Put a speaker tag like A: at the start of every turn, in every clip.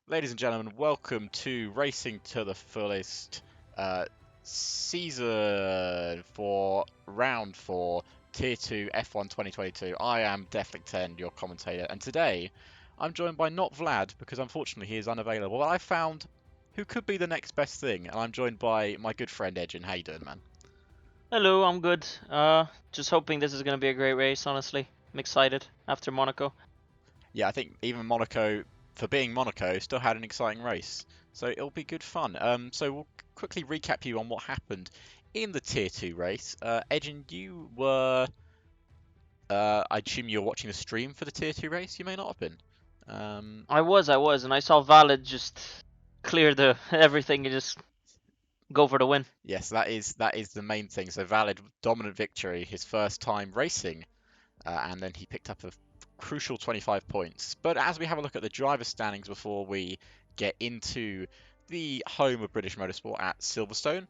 A: Ladies and gentlemen, welcome to Racing to the Fullest season 4, round 4, Tier 2 F1 2022. I am Deflick10, your commentator, and today I'm joined by not Vlad, because unfortunately he is unavailable. But I found who could be the next best thing, and I'm joined by my good friend Edgin. How you doing, man?
B: Hello, I'm good. Just hoping this is gonna be a great race, honestly. I'm excited after Monaco.
A: Yeah, I think even Monaco, for being Monaco, still had an exciting race. So it'll be good fun. So we'll quickly recap you on what happened in the Tier 2 race. Edgin, you were, I assume you were watching the stream for the Tier 2 race? You may not have been.
B: I was, and I saw Valid just clear the everything and just go for the win.
A: Yes, that is the main thing. So Valid, dominant victory, his first time racing, and then he picked up a crucial 25 points. But as we have a look at the driver standings before we get into the home of British motorsport at Silverstone,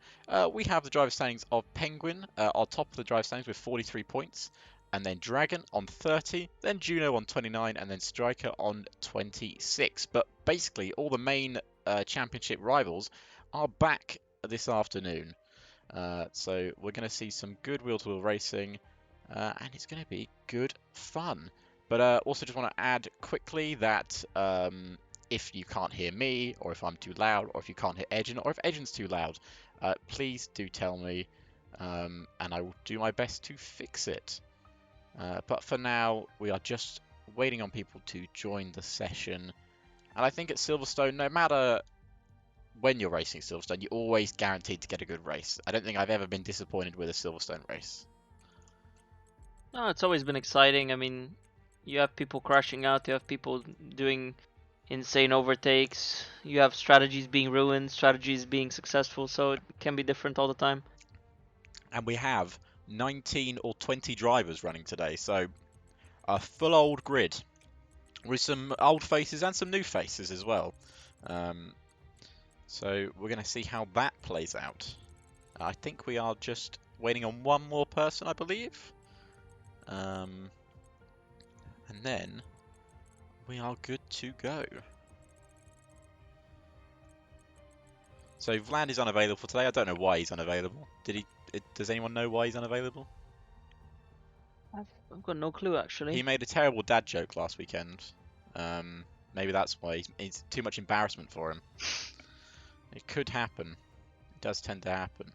A: we have the driver standings of Penguin on top of the driver standings with 43 points, and then Dragon on 30, then Juno on 29, and then Striker on 26. But basically, all the main championship rivals are back this afternoon. So we're going to see some good wheel-to-wheel racing, and it's going to be good fun. But also just want to add quickly that if you can't hear me, or if I'm too loud, or if you can't hear Edgin, or if Edgin's too loud, please do tell me, and I will do my best to fix it. But for now, we are just waiting on people to join the session. And I think at Silverstone, no matter when you're racing Silverstone, you're always guaranteed to get a good race. I don't think I've ever been disappointed with a Silverstone race.
B: No, it's always been exciting. I mean, you have people crashing out, you have people doing insane overtakes, you have strategies being ruined, strategies being successful, so it can be different all the time.
A: And we have 19 or 20 drivers running today, so a full old grid with some old faces and some new faces as well. So we're going to see how that plays out. I think we are just waiting on one more person, I believe. And then we are good to go. So Vlad is unavailable for today. I don't know why he's unavailable. Does anyone know why he's unavailable?
B: I've got no clue actually.
A: He made a terrible dad joke last weekend. Maybe that's why it's too much embarrassment for him. It could happen. It does tend to happen.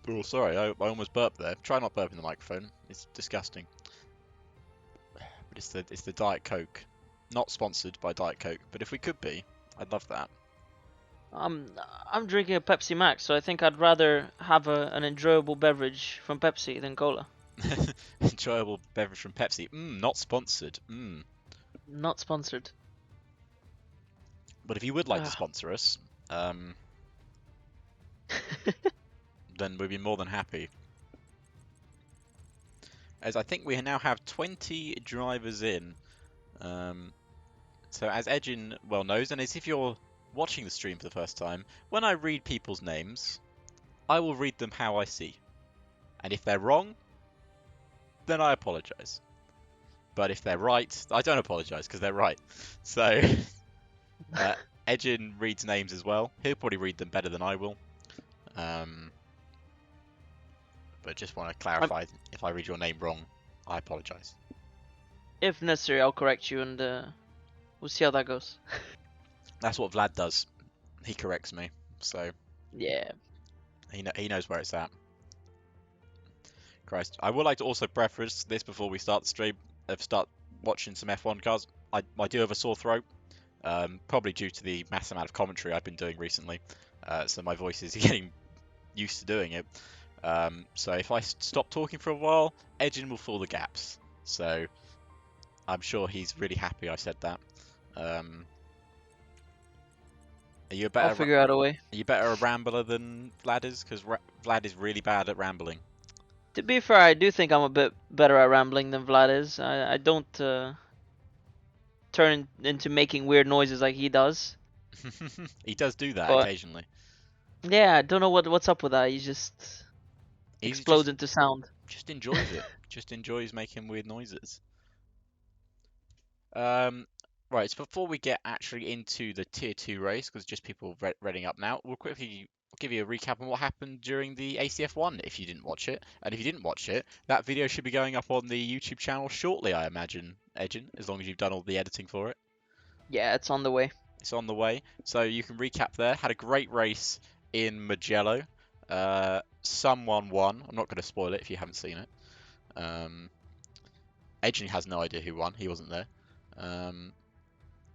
A: Oh, sorry, I almost burped there. Try not burping the microphone. It's disgusting. But it's the Diet Coke. Not sponsored by Diet Coke, but if we could be, I'd love that.
B: I'm drinking a Pepsi Max, so I think I'd rather have an enjoyable beverage from Pepsi than cola.
A: Enjoyable beverage from Pepsi. Not sponsored.
B: Not sponsored.
A: But if you would like to sponsor us, then we'd be more than happy. As I think we now have 20 drivers in. So as Edgin well knows, and as if you're watching the stream for the first time, when I read people's names, I will read them how I see. And if they're wrong, then I apologise. But if they're right, I don't apologise because they're right. So Edgin reads names as well. He'll probably read them better than I will. But just want to clarify, if I read your name wrong, I apologise.
B: If necessary, I'll correct you, and we'll see how that goes.
A: That's what Vlad does. He corrects me, so
B: Yeah.
A: he knows where it's at. Christ, I would like to also preface this before we start the stream. Start watching some F1 cars. I do have a sore throat, probably due to the massive amount of commentary I've been doing recently. So my voice is getting used to doing it. So if I stop talking for a while, Edgin will fill the gaps. So I'm sure he's really happy I said that. Are you a better?
B: I'll figure out a way.
A: Are you better a rambler than Vlad is? Because Vlad is really bad at rambling.
B: To be fair, I do think I'm a bit better at rambling than Vlad is. I don't turn into making weird noises like he does.
A: He does do that
B: But
A: occasionally.
B: yeah, I don't know what's up with that. He just explodes into sound.
A: Just enjoys it. Just enjoys making weird noises. Right, so before we get actually into the Tier 2 race, because just people reading up now, we'll quickly give you a recap on what happened during the ACF1 if you didn't watch it. And if you didn't watch it, that video should be going up on the YouTube channel shortly, I imagine, Edgin, as long as you've done all the editing for it.
B: Yeah, it's on the way.
A: It's on the way, so you can recap there. Had a great race in Mugello. Someone won. I'm not going to spoil it if you haven't seen it. Edgin has no idea who won. He wasn't there. Um,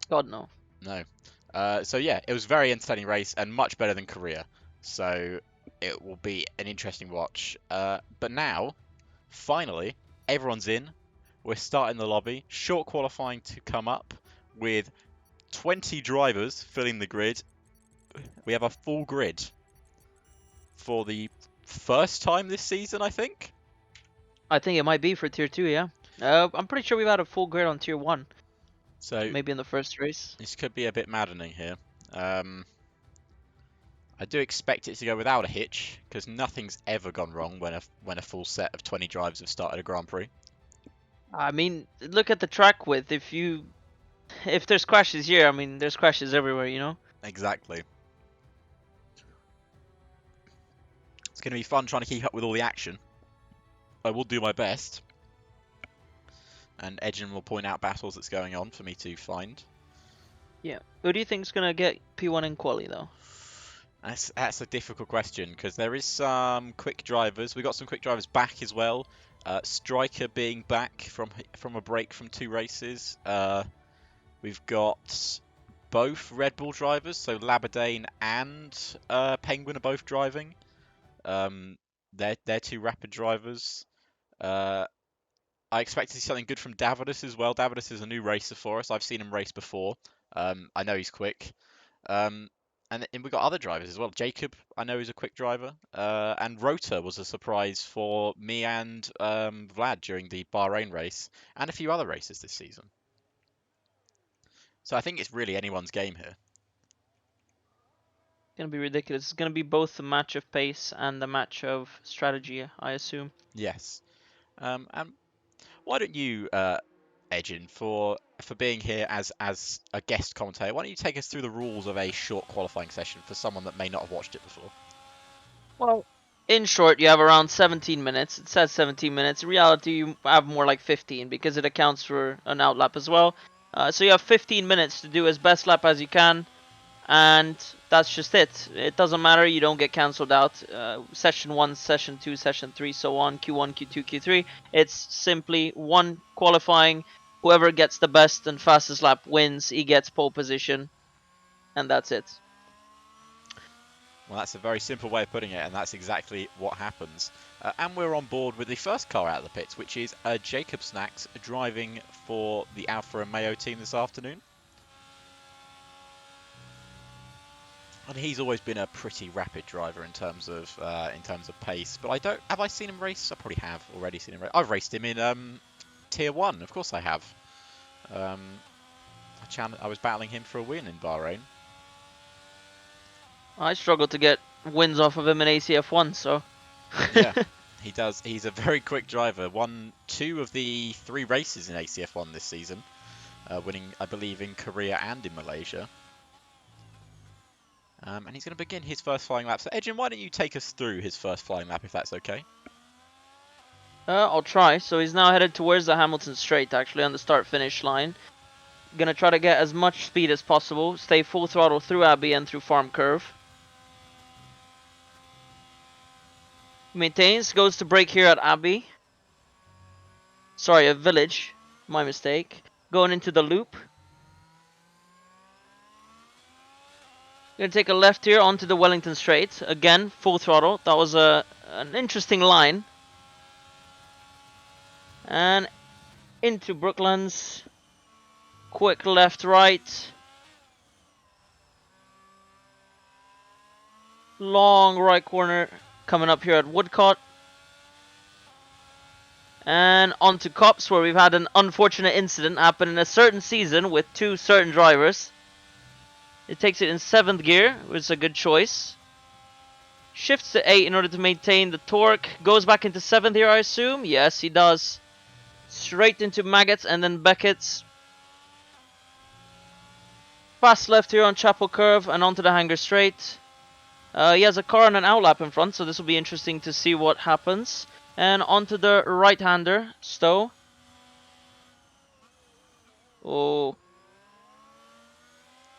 B: God no.
A: No. So yeah, it was a very entertaining race and much better than Korea. So it will be an interesting watch. But now, finally, everyone's in. We're starting the lobby. Short qualifying to come up with 20 drivers filling the grid. We have a full grid for the first time this season, I think.
B: I think it might be for Tier 2, yeah. I'm pretty sure we've had a full grid on Tier 1.
A: So
B: Maybe in the first race.
A: this could be a bit maddening here. I do expect it to go without a hitch, because nothing's ever gone wrong when a full set of 20 drivers have started a Grand Prix.
B: I mean, look at the track width. If there's crashes here, I mean, there's crashes everywhere, you know?
A: Exactly. It's going to be fun trying to keep up with all the action. I will do my best. And Edgin will point out battles that's going on for me to find.
B: Yeah. Who do you think's gonna get P1 in quali though?
A: That's a difficult question, because there is some quick drivers. We got some quick drivers back as well. Striker being back from a break from 2 races. We've got both Red Bull drivers, so Labadane and Penguin are both driving. They're 2 rapid drivers. I expect to see something good from Davidus as well. Davidus is a new racer for us. I've seen him race before. I know he's quick. And we've got other drivers as well. Jacob, I know, is a quick driver. And Rota was a surprise for me and Vlad during the Bahrain race and a few other races this season. So I think it's really anyone's game here.
B: It's gonna be ridiculous. It's gonna be both a match of pace and a match of strategy, I assume.
A: Yes. And why don't you, Edgin, for being here as a guest commentator, why don't you take us through the rules of a short qualifying session for someone that may not have watched it before?
B: Well, in short, you have around 17 minutes. It says 17 minutes. In reality, you have more like 15 because it accounts for an outlap as well. So you have 15 minutes to do as best lap as you can, and that's just it. It doesn't matter. You don't get cancelled out. Session 1, Session 2, Session 3, so on. Q1, Q2, Q3. It's simply one qualifying. Whoever gets the best and fastest lap wins. He gets pole position, and that's it.
A: Well, that's a very simple way of putting it, and that's exactly what happens. And we're on board with the first car out of the pits, which is Jacob Snacks driving for the Alfa Romeo team this afternoon. And he's always been a pretty rapid driver in terms of pace. But have I seen him race? I probably have already seen him race. I've raced him in Tier 1, of course I have. I was battling him for a win in Bahrain.
B: I struggle to get wins off of him in ACF1, so.
A: Yeah, he does. He's a very quick driver. Won 2 of the 3 races in ACF1 this season, winning, I believe, in Korea and in Malaysia. And he's going to begin his first flying lap. So, Edgin, why don't you take us through his first flying lap, if that's okay?
B: I'll try. So he's now headed towards the Hamilton Straight, actually, on the start-finish line. Gonna try to get as much speed as possible. Stay full throttle through Abbey and through Farm Curve. Maintains, goes to brake here at Abbey. Sorry, a Village. My mistake. Going into the loop. Gonna take a left here onto the Wellington Straight. Again, full throttle. That was an interesting line. And into Brooklands. Quick left, right. Long right corner coming up here at Woodcott. And onto Cops, where we've had an unfortunate incident happen in a certain season with 2 certain drivers. It takes it in 7th gear, which is a good choice. Shifts to 8 in order to maintain the torque. Goes back into 7th gear, I assume. Yes, he does. Straight into Maggots and then Beckett's. Fast left here on Chapel Curve and onto the Hanger Straight. He has a car and an outlap in front, so this will be interesting to see what happens. And onto the right-hander, Stowe. Oh,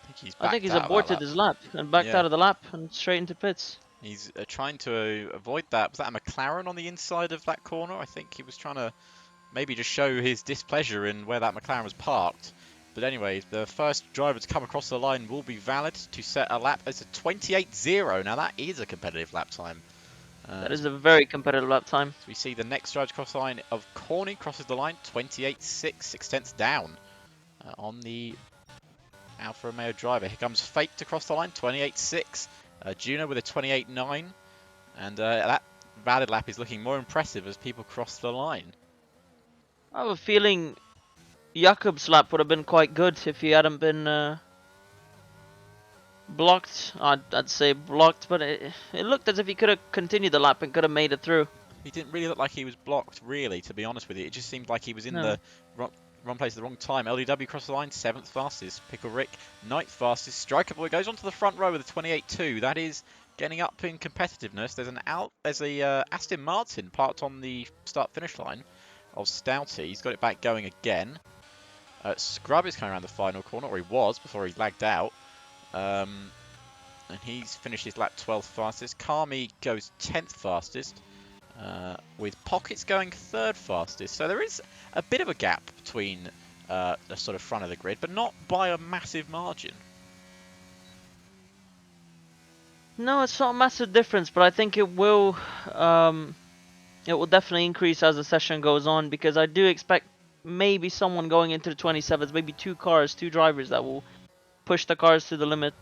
A: I think he's
B: I think
A: backed
B: he's
A: out of that
B: aborted
A: lap.
B: his lap and backed
A: Yeah,
B: out of the lap and straight into pits.
A: he's trying to avoid that. Was that a McLaren on the inside of that corner? I think he was trying to maybe just show his displeasure in where that McLaren was parked. But anyway, the first driver to come across the line will be valid to set a lap. It's a 28.0. Now that is a competitive lap time.
B: That
A: As
B: is a very competitive lap time.
A: we see the next driver to cross the line of Corny crosses the line 28.6, 6 tenths down on the Alfa Romeo driver. Here comes Fake to cross the line 28.6. Juno with a 28.9. And that valid lap is looking more impressive as people cross the line.
B: I have a feeling Jakob's lap would have been quite good if he hadn't been blocked. I'd say blocked, but it looked as if he could have continued the lap and could have made it through.
A: He didn't really look like he was blocked, really, to be honest with you. It just seemed like he was in the
B: No.
A: wrong place at the wrong time. LDW crossed the line, 7th fastest. Pickle Rick, 9th fastest. Striker Boy goes onto the front row with a 28.2. That is getting up in competitiveness. There's a Aston Martin parked on the start-finish line of Stouty. He's got it back going again. Scrub is coming around the final corner, or he was before he lagged out. And he's finished his lap 12th fastest. Kami goes 10th fastest. With Pockets going 3rd fastest. So there is a bit of a gap between the sort of front of the grid, but not by a massive margin.
B: No, it's not a massive difference, but I think it will definitely increase as the session goes on because I do expect maybe someone going into the 27s, maybe two drivers that will push the cars to the limit.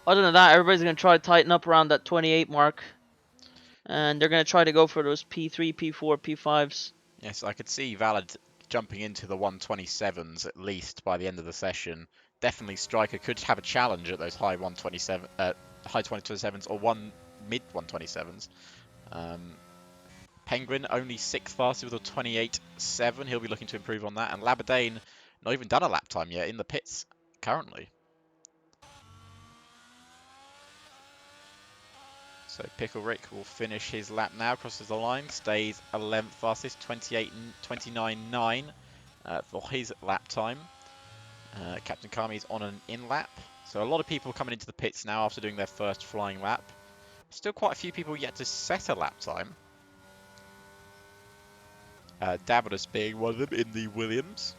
B: Other than that, everybody's going to try to tighten up around that 28 mark. And they're going to try to go for those P3, P4, P5s.
A: Yes, I could see Valid jumping into the 127s at least by the end of the session. Definitely Striker could have a challenge at those high 127s or mid 127s. Penguin only 6th fastest with a 28.7. He'll be looking to improve on that. And Labadane not even done a lap time yet in the pits currently. So Pickle Rick will finish his lap now, crosses the line, stays 11th fastest, 29.9 for his lap time. Captain Kami is on an in lap. So a lot of people coming into the pits now after doing their first flying lap. Still quite a few people yet to set a lap time. Davidus being one of them in the Williams.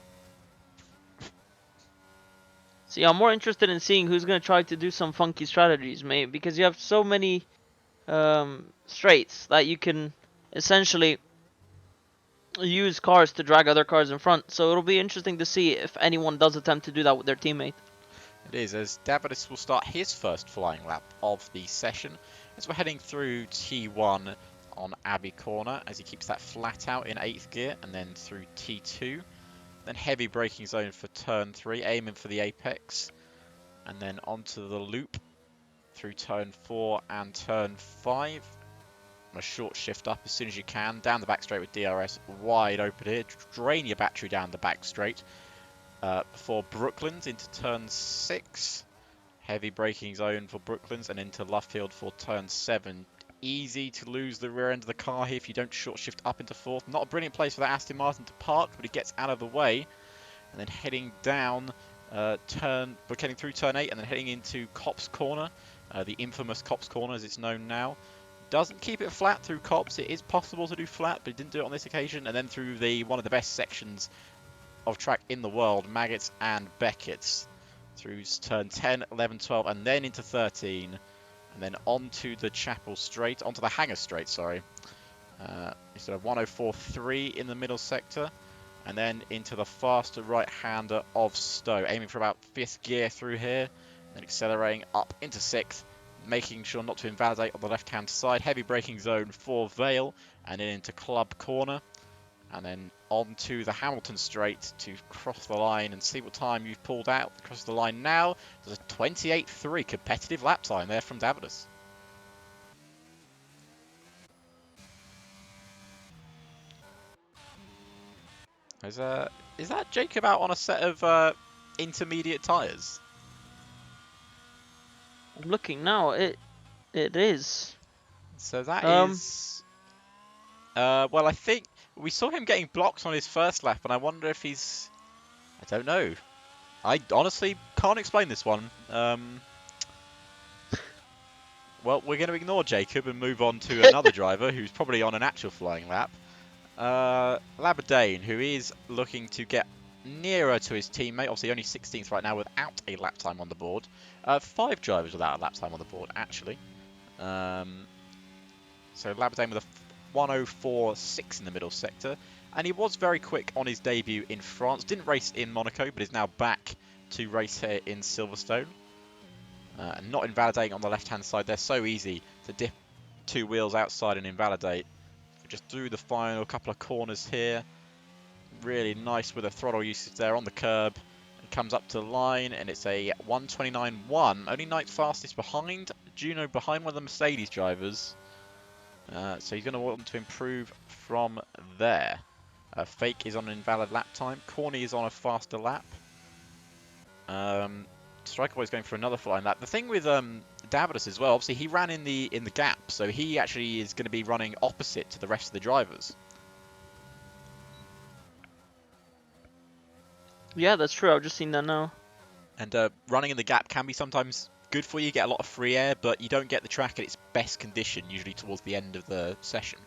B: See, I'm more interested in seeing who's going to try to do some funky strategies, mate, because you have so many straights that you can essentially use cars to drag other cars in front. So it'll be interesting to see if anyone does attempt to do that with their teammate.
A: It is, as Davidus will start his first flying lap of the session as we're heading through T1 on Abbey Corner as he keeps that flat out in 8th gear, and then through T2. Then heavy braking zone for turn 3, aiming for the apex, and then onto the loop through turn 4 and turn 5. A short shift up as soon as you can, down the back straight with DRS wide open here. Drain your battery down the back straight. Before Brooklands into turn 6. Heavy braking zone for Brooklands and into Luffield for turn 7. Easy to lose the rear end of the car here if you don't short shift up into 4th. Not a brilliant place for that Aston Martin to park, but he gets out of the way. And then heading down we're heading through turn 8 and then heading into Copse Corner. The infamous Copse Corner as it's known now. Doesn't keep it flat through Copse. It is possible to do flat, but he didn't do it on this occasion. And then through one of the best sections of track in the world, Maggots and Beckett's. Through turn 10, 11, 12, and then into 13. And then onto the Chapel Straight, onto the Hanger Straight, sorry. Instead of 104.3 in the middle sector. And then into the faster right-hander of Stowe, aiming for about 5th gear through here. Then accelerating up into 6th. Making sure not to invalidate on the left-hand side. Heavy braking zone for Vale, and then into Club Corner. And then on to the Hamilton Straight to cross the line and see what time you've pulled out. Across the line now, there's a 28.3 competitive lap time there from Davidus. Is that Jacob out on a set of intermediate tyres?
B: I'm looking now. It is.
A: So that
B: Um,
A: is... well, I think we saw him getting blocked on his first lap, and I wonder if he's... I don't know. I honestly can't explain this one. Well, we're going to ignore Jacob and move on to another driver who's probably on an actual flying lap. Labadane, who is looking to get nearer to his teammate. Obviously, only 16th right now without a lap time on the board. 5 drivers without a lap time on the board, actually. So Labadane with a 1:04.6 in the middle sector. And he was very quick on his debut in France. Didn't race in Monaco, but is now back to race here in Silverstone. And not invalidating on the left-hand side. They're so easy to dip 2 wheels outside and invalidate. Just through the final couple of corners here. Really nice with the throttle usage there on the curb. It comes up to the line and it's a 1:29.1. Only ninth fastest behind Juno, behind one of the Mercedes drivers. So he's going to want to improve from there. Fake is on an invalid lap time. Corny is on a faster lap. Striker Boy's going for another flying lap. The thing with Davidas as well, obviously he ran in the gap, so he actually is going to be running opposite to the rest of the drivers.
B: yeah, that's true. I've just seen that now.
A: And running in the gap can be sometimes good for you. You get a lot of free air, but you don't get the track at its best condition, usually towards the end of the session.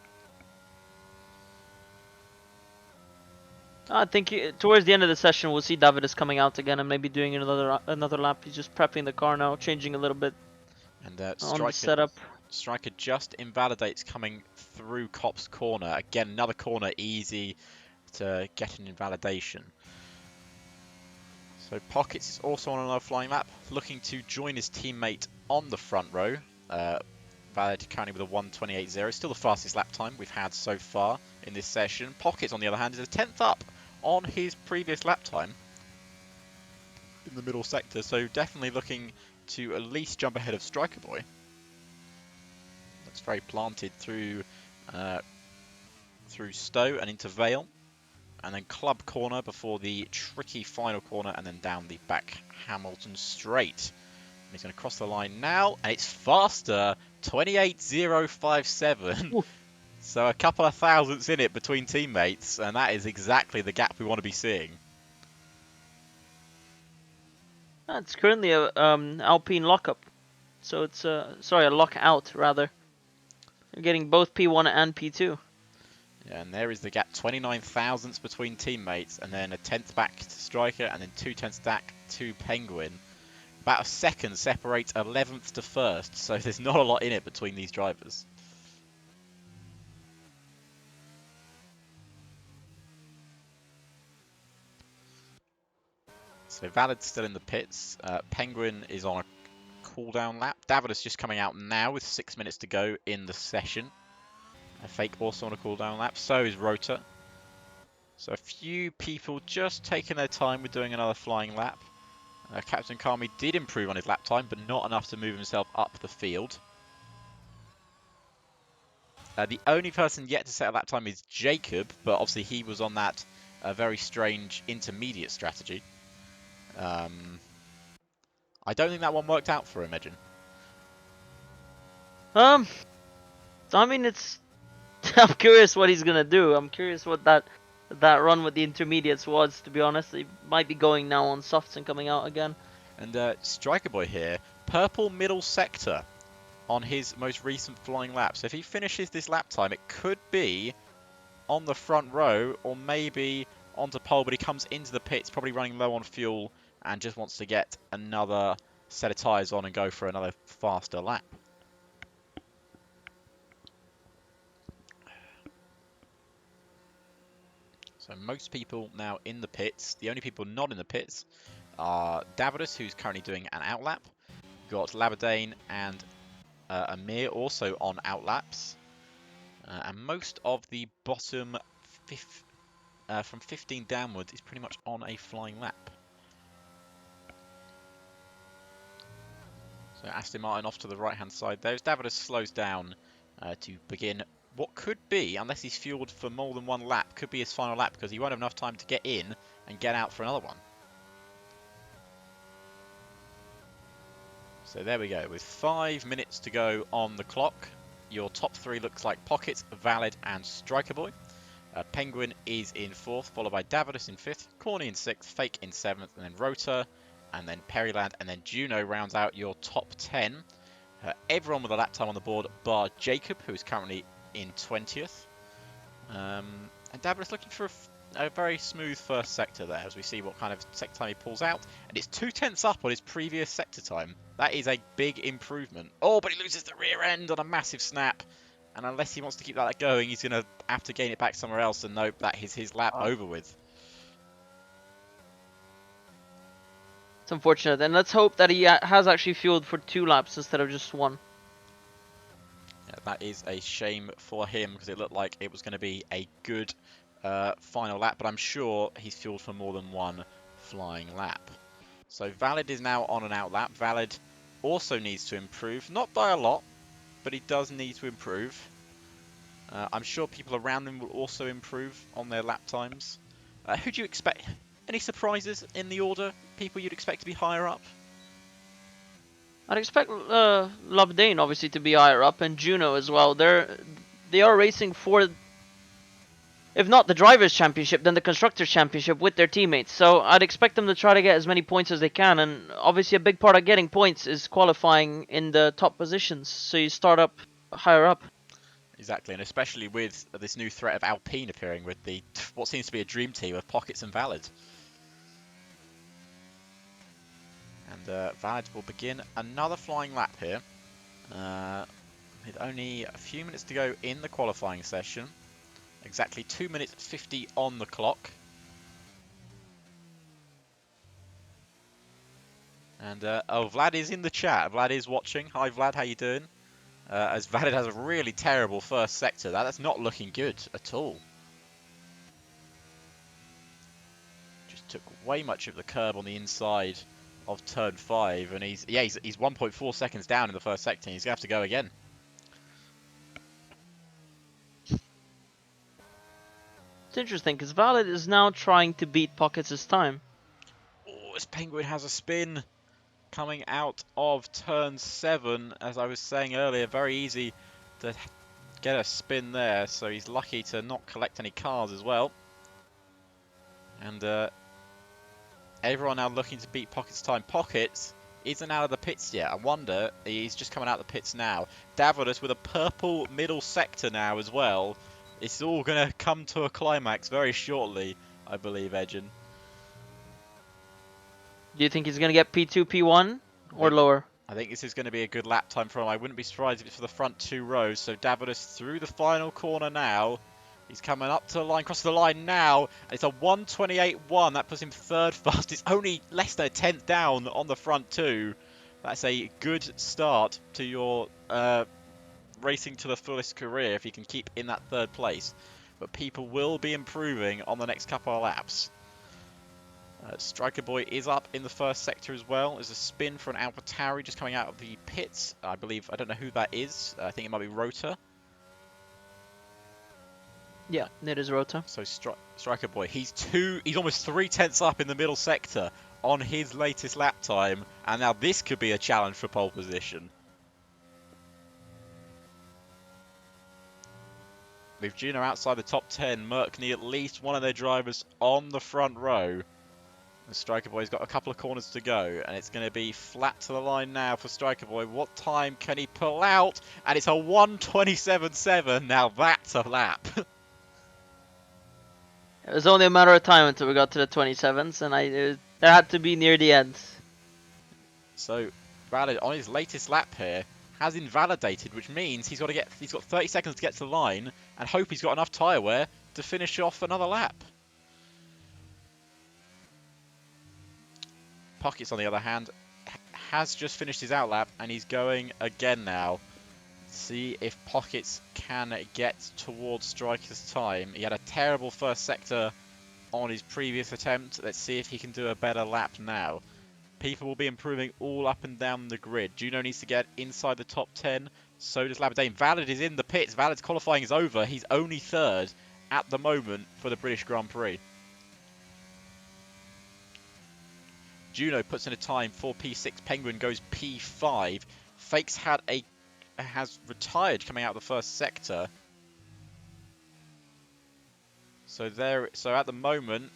B: I think towards the end of the session we'll see Davidas coming out again and maybe doing another lap. He's just prepping the car now, changing a little bit
A: And
B: on the setup.
A: Striker just invalidates coming through Cop's corner. Again, another corner easy to get an invalidation. So Pockets is also on another flying lap, looking to join his teammate on the front row. Valid currently with a 1:28.0, still the fastest lap time we've had so far in this session. Pockets, on the other hand, is a 10th up on his previous lap time in the middle sector, so definitely looking to at least jump ahead of Striker Boy. That's very planted through Stowe and into Vale, and then Club corner before the tricky final corner, and then down the back Hamilton straight. And he's going to cross the line now, and it's faster, 28.057.
B: Ooh.
A: So a couple of thousandths in it between teammates, and that is exactly the gap we want to be seeing.
B: It's currently a Alpine lockup, so it's sorry, a lockout rather. You're getting both P1 and P2.
A: Yeah, and there is the gap, 29 thousandths between teammates, and then a 10th back to Striker, and then 2 tenths back to Penguin. About a second separates 11th to 1st, so there's not a lot in it between these drivers. So Valid's still in the pits. Penguin is on a cooldown lap. Davidas just coming out now with 6 minutes to go in the session. Fake also on a cooldown lap. So is Rota. So a few people just taking their time with doing another flying lap. Captain Kami did improve on his lap time, but not enough to move himself up the field. The only person yet to set a lap time is Jacob, but obviously he was on that very strange intermediate strategy. I don't think that one worked out for him, Edgen.
B: I mean, it's. I'm curious what he's gonna do. I'm curious what that run with the intermediates was. To be honest, he might be going now on softs and coming out again.
A: And Striker Boy here, purple middle sector on his most recent flying lap. So if he finishes this lap time, it could be on the front row or maybe onto pole, but he comes into the pits probably running low on fuel and just wants to get another set of tyres on and go for another faster lap. So most people now in the pits. The only people not in the pits are Davidas, who's currently doing an outlap. Got Labadane and Amir also on outlaps. And most of the bottom from 15 downwards is pretty much on a flying lap. So Aston Martin off to the right-hand side there. As Davidas slows down to begin what could be, unless he's fueled for more than one lap, could be his final lap because he won't have enough time to get in and get out for another one. So there we go. With 5 minutes to go on the clock, your top three looks like Pocket, Valid, and Striker Boy. Penguin is in 4th, followed by Davidus in 5th, Corny in 6th, Fake in 7th, and then Rota, and then Perryland, and then Juno rounds out your top 10. Everyone with a lap time on the board, bar Jacob, who is currently in 20th. And Davidus looking for a very smooth first sector there, as we see what kind of sector time he pulls out. And it's 2/10 up on his previous sector time. That is a big improvement. Oh, but he loses the rear end on a massive snap. And unless he wants to keep that going, he's going to have to gain it back somewhere else. And nope, that is his lap over with.
B: It's unfortunate. And let's hope that he has actually fueled for 2 laps instead of just 1.
A: Yeah, that is a shame for him, because it looked like it was going to be a good final lap. But I'm sure he's fueled for more than 1 flying lap. So Valid is now on an out lap. Valid also needs to improve, not by a lot, but he does need to improve. I'm sure people around him will also improve on their lap times. Who do you expect? Any surprises in the order? People you'd expect to be higher up?
B: I'd expect Lobdane obviously to be higher up, and Juno as well. They are racing for, if not the Drivers' Championship, then the Constructors' Championship with their teammates. So I'd expect them to try to get as many points as they can, and obviously a big part of getting points is qualifying in the top positions, so you start up higher up.
A: Exactly, and especially with this new threat of Alpine appearing with the what seems to be a dream team of Pockets and Valid. And Valid will begin another flying lap here, with only a few minutes to go in the qualifying session. Exactly 2 minutes 50 on the clock. And oh, Vlad is in the chat. Vlad is watching. Hi Vlad, how you doing? As Valid has a really terrible first sector. That's not looking good at all. Just took way much of the curb on the inside of turn 5, and he's 1.4 seconds down in the first sector. He's gonna have to go again.
B: It's interesting because Valid is now trying to beat Pockets' time.
A: Oh, this Penguin has a spin coming out of turn 7. As I was saying earlier, very easy to get a spin there, so he's lucky to not collect any cars as well. And everyone now looking to beat Pockets' time. Pockets isn't out of the pits yet. I wonder, he's just coming out of the pits now. Davidus with a purple middle sector now as well. It's all going to come to a climax very shortly, I believe, Edgen.
B: Do you think he's going to get P2, P1, or lower?
A: I think this is going to be a good lap time for him. I wouldn't be surprised if it's for the front 2 rows. So Davidus through the final corner now. He's coming up to the line, crossing the line now. And it's a 1:28.1. That puts him 3rd fastest. Only less than a 10th down on the front 2. That's a good start to your racing to the fullest career if you can keep in that 3rd place. But people will be improving on the next couple of laps. Striker Boy is up in the first sector as well. There's a spin for an AlphaTauri just coming out of the pits. I believe, I don't know who that is. I think it might be Rota.
B: Yeah, it is Rota.
A: So Striker Boy, he's almost 3/10 up in the middle sector on his latest lap time. And now this could be a challenge for pole position. With Juno outside the top 10, Merck need at least one of their drivers on the front row. And Striker Boy's got a couple of corners to go, and it's going to be flat to the line now for Striker Boy. What time can he pull out? And it's a 1:27.7. Now that's a lap.
B: It was only a matter of time until we got to the 27s, and that had to be near the end.
A: So Valid on his latest lap here has invalidated, which means he's got 30 seconds to get to the line, and hope he's got enough tyre wear to finish off another lap. Pockets, on the other hand, has just finished his outlap, and he's going again now. See if Pockets can get towards Striker's time. He had a terrible first sector on his previous attempt. Let's see if he can do a better lap now. People will be improving all up and down the grid. Juno needs to get inside the top 10. So does Labadane. Valid is in the pits. Valid's qualifying is over. He's only 3rd at the moment for the British Grand Prix. Juno puts in a time for P6. Penguin goes P5. Fakes has retired coming out of the first sector. So at the moment,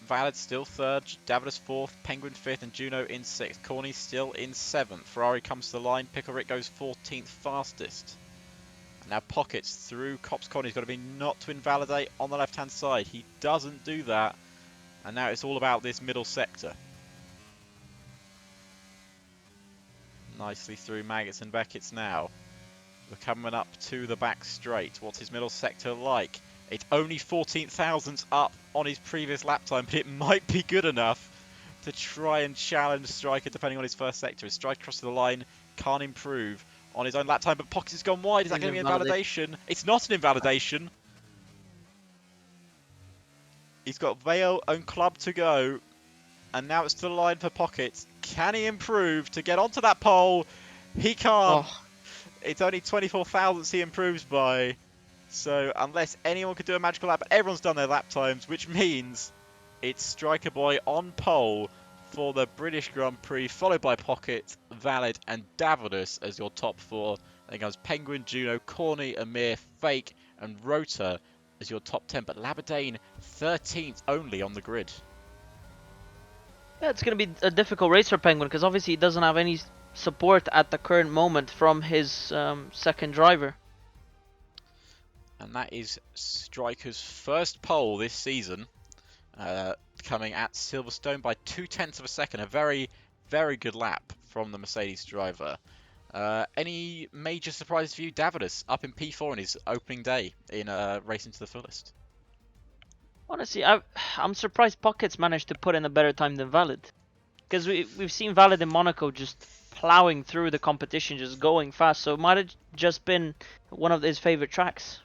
A: Valid still third, Davidus fourth, Penguin fifth, and Juno in sixth. Corny still in seventh. Ferrari comes to the line. Pickle goes 14th fastest. And now Pockets through Cops Corny. He's got to be not to invalidate on the left-hand side. He doesn't do that. And now it's all about this middle sector. Nicely through Maggots and Beckett's now. We're coming up to the back straight. What's his middle sector like? It's only 14 thousandths up on his previous lap time, but it might be good enough to try and challenge Striker depending on his first sector. His Striker crosses the line, can't improve on his own lap time, but Pockets has gone wide. Is that going to be invalidation? It's not an invalidation. He's got Vale and Club to go, and now it's to the line for Pockets. Can he improve to get onto that pole? He can't. Oh. It's only 24 thousandths he improves by. So unless anyone could do a magical lap, everyone's done their lap times, which means it's Striker Boy on pole for the British Grand Prix, followed by Pocket, Valid, and Davidus as your top four. Then comes Penguin, Juno, Corny, Amir, Fake, and Rota as your top 10. But Labadane 13th only on the grid.
B: Yeah, it's going to be a difficult race for Penguin because obviously he doesn't have any support at the current moment from his second driver.
A: And that is Striker's first pole this season, coming at Silverstone by 0.2 of a second. A very, very good lap from the Mercedes driver. Any major surprises for you? Davidus up in P4 in his opening day in Racing to the Fullest.
B: Honestly, I'm surprised Pockets managed to put in a better time than Valid. Because we've seen Valid in Monaco just plowing through the competition, just going fast. So it might have just been one of his favorite tracks.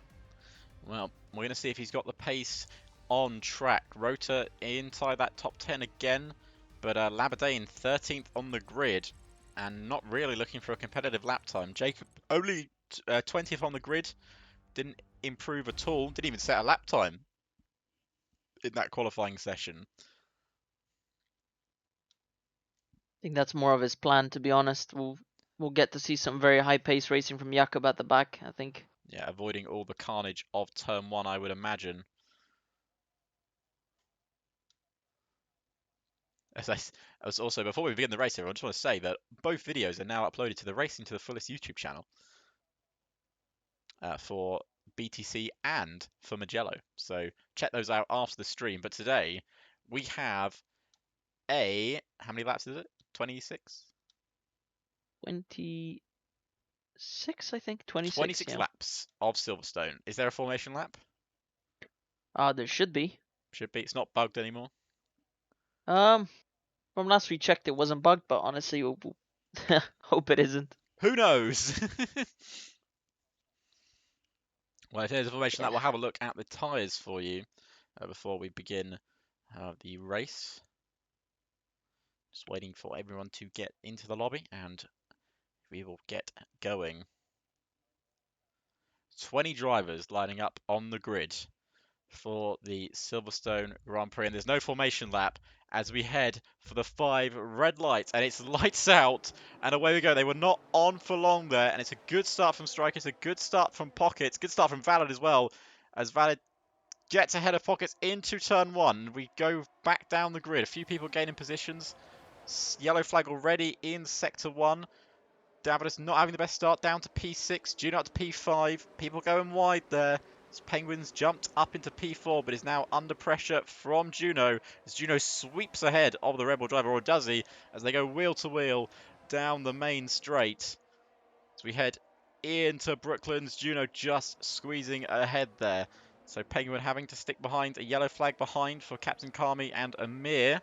A: Well, we're going to see if he's got the pace on track. Rota inside that top 10 again, but Labadane 13th on the grid and not really looking for a competitive lap time. Jacob only 20th on the grid, didn't improve at all, didn't even set a lap time in that qualifying session.
B: I think that's more of his plan, to be honest. We'll get to see some very high pace racing from Jakob at the back, I think.
A: Yeah, avoiding all the carnage of turn 1, I would imagine. As also, before we begin the race, everyone, I just want to say that both videos are now uploaded to the Racing to the Fullest YouTube channel for BTC and for Mugello. So check those out after the stream. But today we have how many laps is it? 26?
B: 26, I think. 26.
A: 26 laps of Silverstone. Is there a formation lap?
B: There should be.
A: Should be. It's not bugged anymore.
B: From last we checked, it wasn't bugged, but honestly, hope it isn't.
A: Who knows? Well, if there's a formation lap, we'll have a look at the tyres for you before we begin the race. Just waiting for everyone to get into the lobby and we will get going. 20 drivers lining up on the grid for the Silverstone Grand Prix, and there's no formation lap as we head for the 5 red lights, and it's lights out, and away we go. They were not on for long there, and it's a good start from Striker, it's a good start from Pockets, good start from Valid as well, as Valid gets ahead of Pockets into turn 1. We go back down the grid, a few people gaining positions. Yellow flag already in sector 1. Davidus not having the best start, down to P6, Juno up to P5. People going wide there. As Penguins jumped up into P4, but is now under pressure from Juno. As Juno sweeps ahead of the Rebel driver, or does he? As they go wheel to wheel down the main straight. As we head into Brooklands, Juno just squeezing ahead there. So Penguin having to stick behind, a yellow flag behind for Captain Kami and Amir.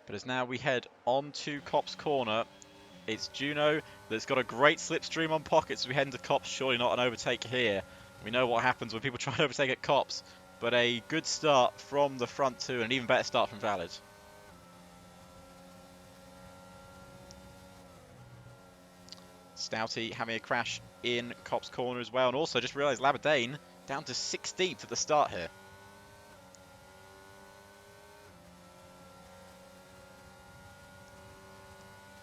A: But as now we head on to Copse Corner, it's Juno that's got a great slipstream on Pockets as we head into Copse. Surely not an overtake here. We know what happens when people try to overtake at Copse, but a good start from the front two, and an even better start from Valid. Stouty having a crash in Copse Corner as well, and also just realised Labadane down to 16th at the start here.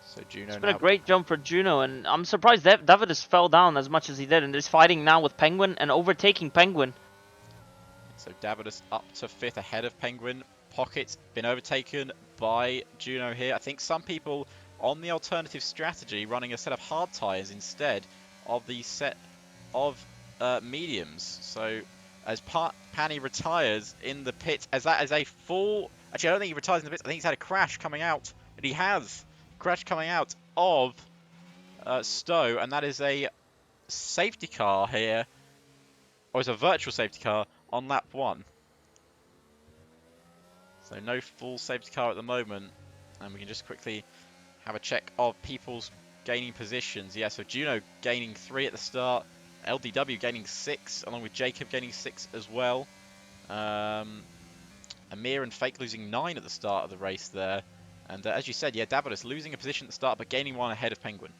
A: So
B: It's
A: Juno
B: been a
A: now.
B: great jump for Juno, and I'm surprised that Davidus fell down as much as he did, and is fighting now with Penguin and overtaking Penguin.
A: So Davidus up to 5th ahead of Penguin. Pocket's been overtaken by Juno here. I think some people on the alternative strategy running a set of hard tyres instead of the set of mediums. So as Pani retires in the pit, as that is a full... Actually, I don't think he retires in the pits. I think he's had a crash coming out. And he has. Crash coming out of Stowe. And that is a safety car here. Or it's a virtual safety car on lap 1. So no full safety car at the moment. And we can just quickly have a check of people's gaining positions. Yeah, so Juno gaining 3 at the start. LDW gaining 6, along with Jacob gaining 6 as well. Amir and Fake losing 9 at the start of the race there. And as you said, yeah, Davidus losing a position at the start, but gaining 1 ahead of Penguin.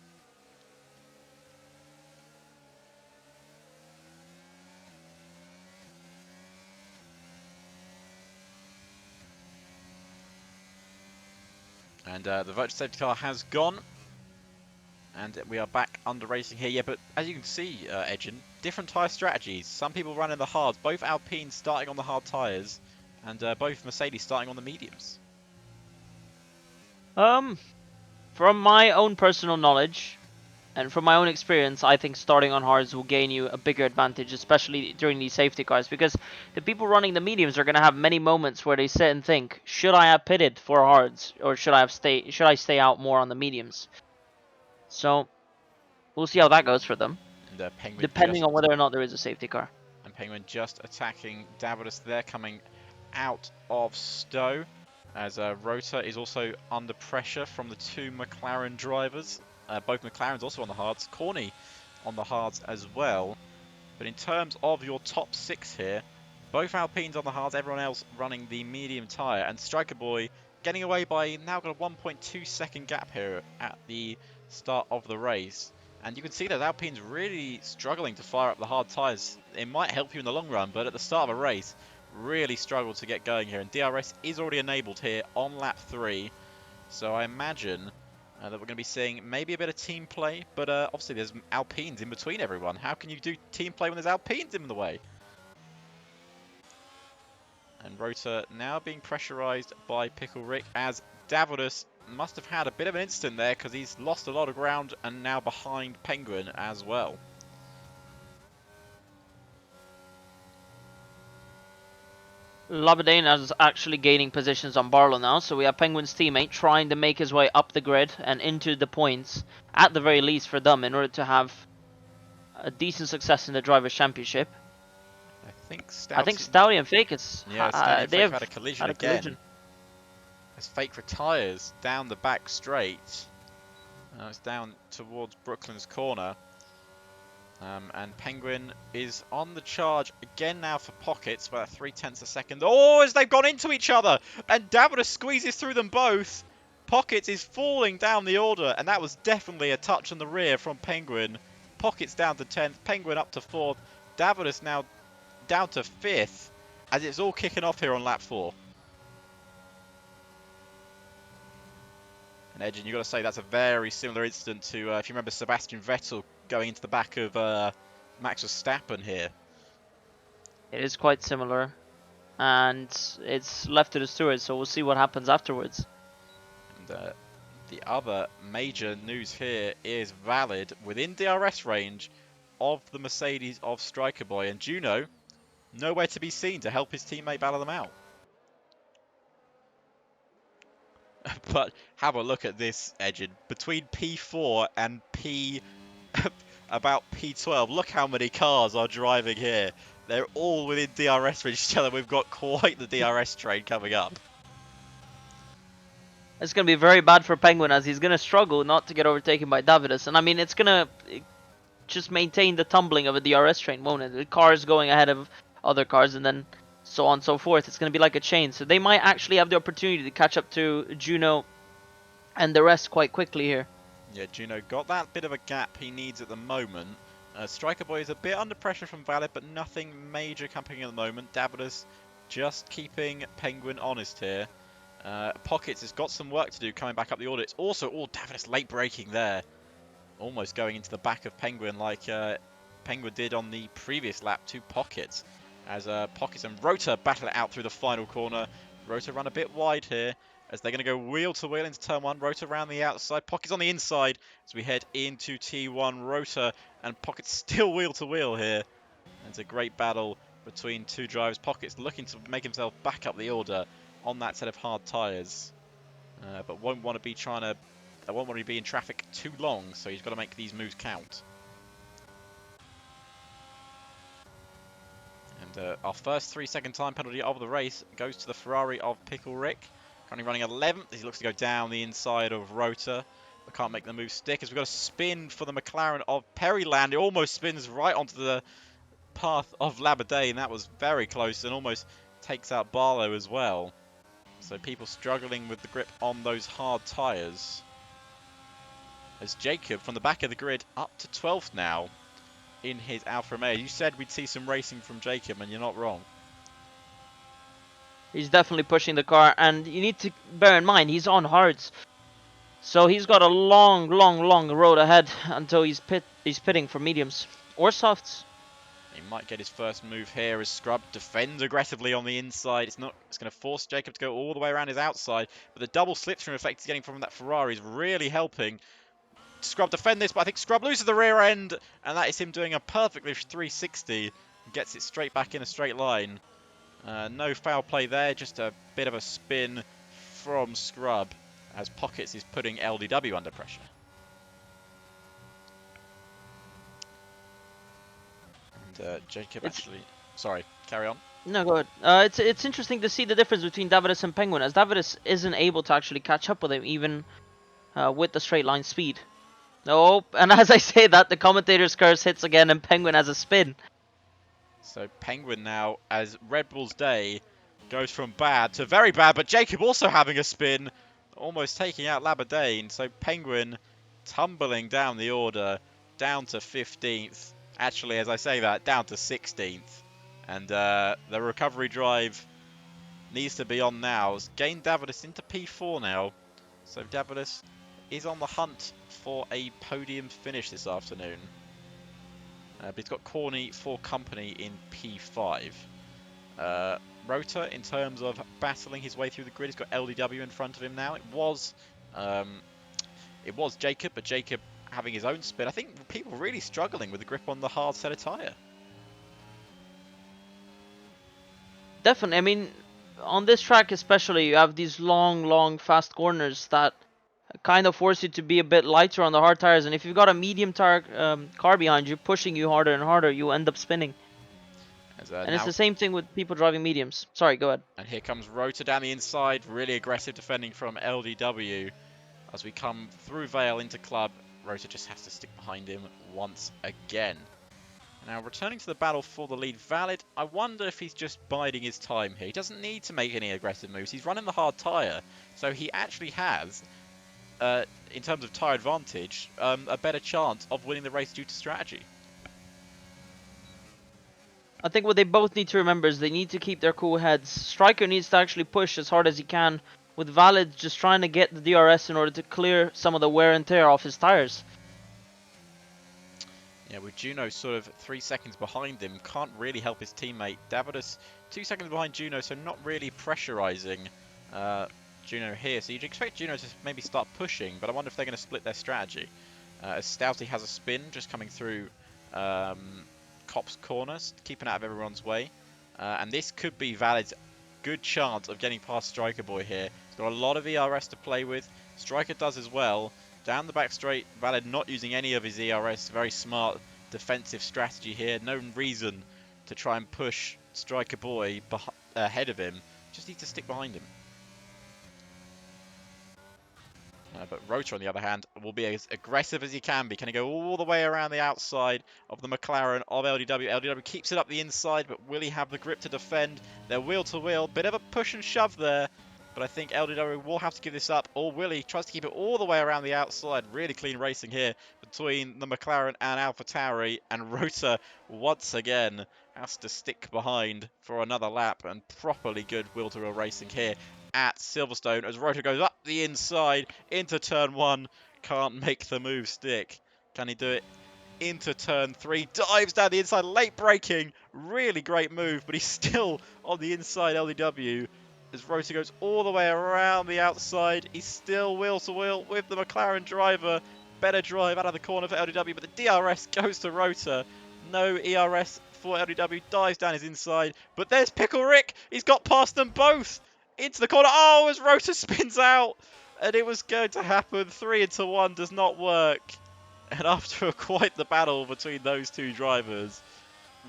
A: And the virtual safety car has gone. And we are back under racing here. Yeah, but as you can see, Edgen, different tyre strategies. Some people running the hards. Both Alpines starting on the hard tyres. And both Mercedes starting on the mediums.
B: From my own personal knowledge, and from my own experience, I think starting on hards will gain you a bigger advantage, especially during these safety cars, because the people running the mediums are going to have many moments where they sit and think, should I have pitted for hards, or should I stay out more on the mediums? So we'll see how that goes for them,
A: And Penguin
B: depending on whether or not there is a safety car.
A: And Penguin just attacking Davidus there, coming out of Stowe. As Rota is also under pressure from the 2 McLaren drivers. Both McLarens also on the hards. Corny on the hards as well. But in terms of your top 6 here, both Alpines on the hards, everyone else running the medium tyre. And Striker Boy getting away by now got a 1.2 second gap here at the start of the race. And you can see that Alpine's really struggling to fire up the hard tyres. It might help you in the long run, but at the start of a race, really struggled to get going here. And DRS is already enabled here on lap 3. So I imagine that we're going to be seeing maybe a bit of team play, but obviously there's Alpines in between everyone. How can you do team play when there's Alpines in the way? And Rota now being pressurised by Pickle Rick, as Davidus must have had a bit of an instant there because he's lost a lot of ground and now behind Penguin as well.
B: Labadane is actually gaining positions on Barlow now, so we have Penguin's teammate trying to make his way up the grid and into the points, at the very least for them, in order to have a decent success in the Drivers' Championship. I think Stouty and Fake is...
A: Yeah, Stouty and
B: they
A: Fake
B: have
A: had a collision again. As Fake retires down the back straight. It's down towards Brooklyn's corner. And Penguin is on the charge again now for Pockets, about 0.3 a second. Oh, as they've gone into each other! And Davidus squeezes through them both. Pockets is falling down the order, and that was definitely a touch on the rear from Penguin. Pockets down to 10th, Penguin up to 4th, Davidus now down to 5th, as it's all kicking off here on lap 4. And Edgen, you've got to say that's a very similar incident to, if you remember, Sebastian Vettel going into the back of Max Verstappen here.
B: It is quite similar, and it's left to the stewards, so we'll see what happens afterwards.
A: And the other major news here is Valid within DRS range of the Mercedes of Striker Boy, and Juno nowhere to be seen to help his teammate battle them out. But have a look at this, Edgen. Between P4 and about P12, look how many cars are driving here. They're all within DRS range each other. We've got quite the DRS train coming up.
B: It's going to be very bad for Penguin, as he's going to struggle not to get overtaken by Davidus. And I mean, it's going to just maintain the tumbling of a DRS train, won't it? The cars going ahead of other cars, and then so on and so forth. It's going to be like a chain. So they might actually have the opportunity to catch up to Juno and the rest quite quickly here.
A: Yeah, Juno got that bit of a gap he needs at the moment. Striker Boy is a bit under pressure from Valid, but nothing major coming at the moment. Davidus just keeping Penguin honest here. Pockets has got some work to do coming back up the order. It's also, Davidus late braking there. Almost going into the back of Penguin like Penguin did on the previous lap to Pockets. As Pockets and Rota battle it out through the final corner. Rota run a bit wide here as they're going to go wheel to wheel into turn 1. Rota around the outside, Pockets on the inside as we head into T1. Rota and Pockets still wheel to wheel here. It's a great battle between two drivers. Pockets looking to make himself back up the order on that set of hard tyres. But won't want to be I won't want to be in traffic too long, so he's got to make these moves count. And our first 3-second time penalty of the race goes to the Ferrari of Pickle Rick. Currently running 11th. He looks to go down the inside of Rota, but can't make the move stick. As we've got a spin for the McLaren of Perryland. It almost spins right onto the path of Labadane. That was very close and almost takes out Barlow as well. So people struggling with the grip on those hard tyres. As Jacob from the back of the grid up to 12th now in his Alfa Romeo. You said we'd see some racing from Jacob, and you're not wrong.
B: He's definitely pushing the car, and you need to bear in mind he's on hards, so he's got a long road ahead until he's pitting for mediums or softs.
A: He might get his first move here as Scrub defends aggressively on the inside. It's going to force Jacob to go all the way around his outside, but the double slipstream effect he's getting from that Ferrari is really helping Scrub defend this, but I think Scrub loses the rear end, and that is him doing a perfectly 360. Gets it straight back in a straight line. No foul play there, just a bit of a spin from Scrub as Pockets is putting LDW under pressure. And Jacob actually... Sorry, carry on.
B: No, go ahead. It's interesting to see the difference between Davidus and Penguin, as Davidus isn't able to actually catch up with him, even with the straight line speed. Oh, and as I say that, the commentator's curse hits again, and Penguin has a spin.
A: So Penguin now, as Red Bull's day goes from bad to very bad, but Jacob also having a spin, almost taking out Labadane. So Penguin tumbling down the order, down to 15th. Actually, as I say that, down to 16th. And the recovery drive needs to be on now. It's gained Davidus into P4 now. So Davidus is on the hunt for a podium finish this afternoon. But he's got Corny for company in P5. Rota, in terms of battling his way through the grid, he's got LDW in front of him now. It was Jacob, but Jacob having his own spin. I think people really struggling with the grip on the hard set of tyre.
B: Definitely. I mean, on this track especially, you have these long, fast corners that kind of force you to be a bit lighter on the hard tires, and if you've got a medium tire car behind you pushing you harder and harder, you end up spinning. And it's the same thing with people driving mediums. Sorry, go ahead.
A: And here comes Rota down the inside, really aggressive defending from LDW. As we come through Vale into Club, Rota just has to stick behind him once again. Now, returning to the battle for the lead, Valid, I wonder if he's just biding his time here. He doesn't need to make any aggressive moves. He's running the hard tyre, so he actually has, in terms of tyre advantage, a better chance of winning the race due to strategy.
B: I think what they both need to remember is they need to keep their cool heads. Striker needs to actually push as hard as he can, with Valid just trying to get the DRS in order to clear some of the wear and tear off his tyres.
A: Yeah, with Juno sort of 3 seconds behind him, can't really help his teammate. Davidus 2 seconds behind Juno, so not really pressurising Juno here. So you'd expect Juno to maybe start pushing, but I wonder if they're going to split their strategy. As Stouty has a spin just coming through Cop's corners, keeping out of everyone's way. And this could be Valid's good chance of getting past Striker Boy here. He's got a lot of ERS to play with. Striker does as well. Down the back straight, Valid not using any of his ERS. Very smart defensive strategy here. No reason to try and push Striker Boy ahead of him. Just need to stick behind him. But Rota, on the other hand, will be as aggressive as he can be. Can he go all the way around the outside of the McLaren of LDW? LDW keeps it up the inside, but will he have the grip to defend? They're wheel to wheel. Bit of a push and shove there. But I think LDW will have to give this up, or will he? Tries to keep it all the way around the outside. Really clean racing here between the McLaren and AlphaTauri. And Rota, once again, has to stick behind for another lap. And properly good wheel-to-wheel racing here. at Silverstone as Rota goes up the inside into turn 1. Can't make the move stick. Can he do it into turn 3? Dives down the inside, late braking. Really great move, but he's still on the inside LDW. As Rota goes all the way around the outside, he's still wheel to wheel with the McLaren driver. Better drive out of the corner for LDW, but the DRS goes to Rota. No ERS for LDW, dives down his inside, but there's Pickle Rick. He's got past them both into the corner. Oh, as Rota spins out, and it was going to happen. 3 into 1 does not work. And after quite the battle between those two drivers,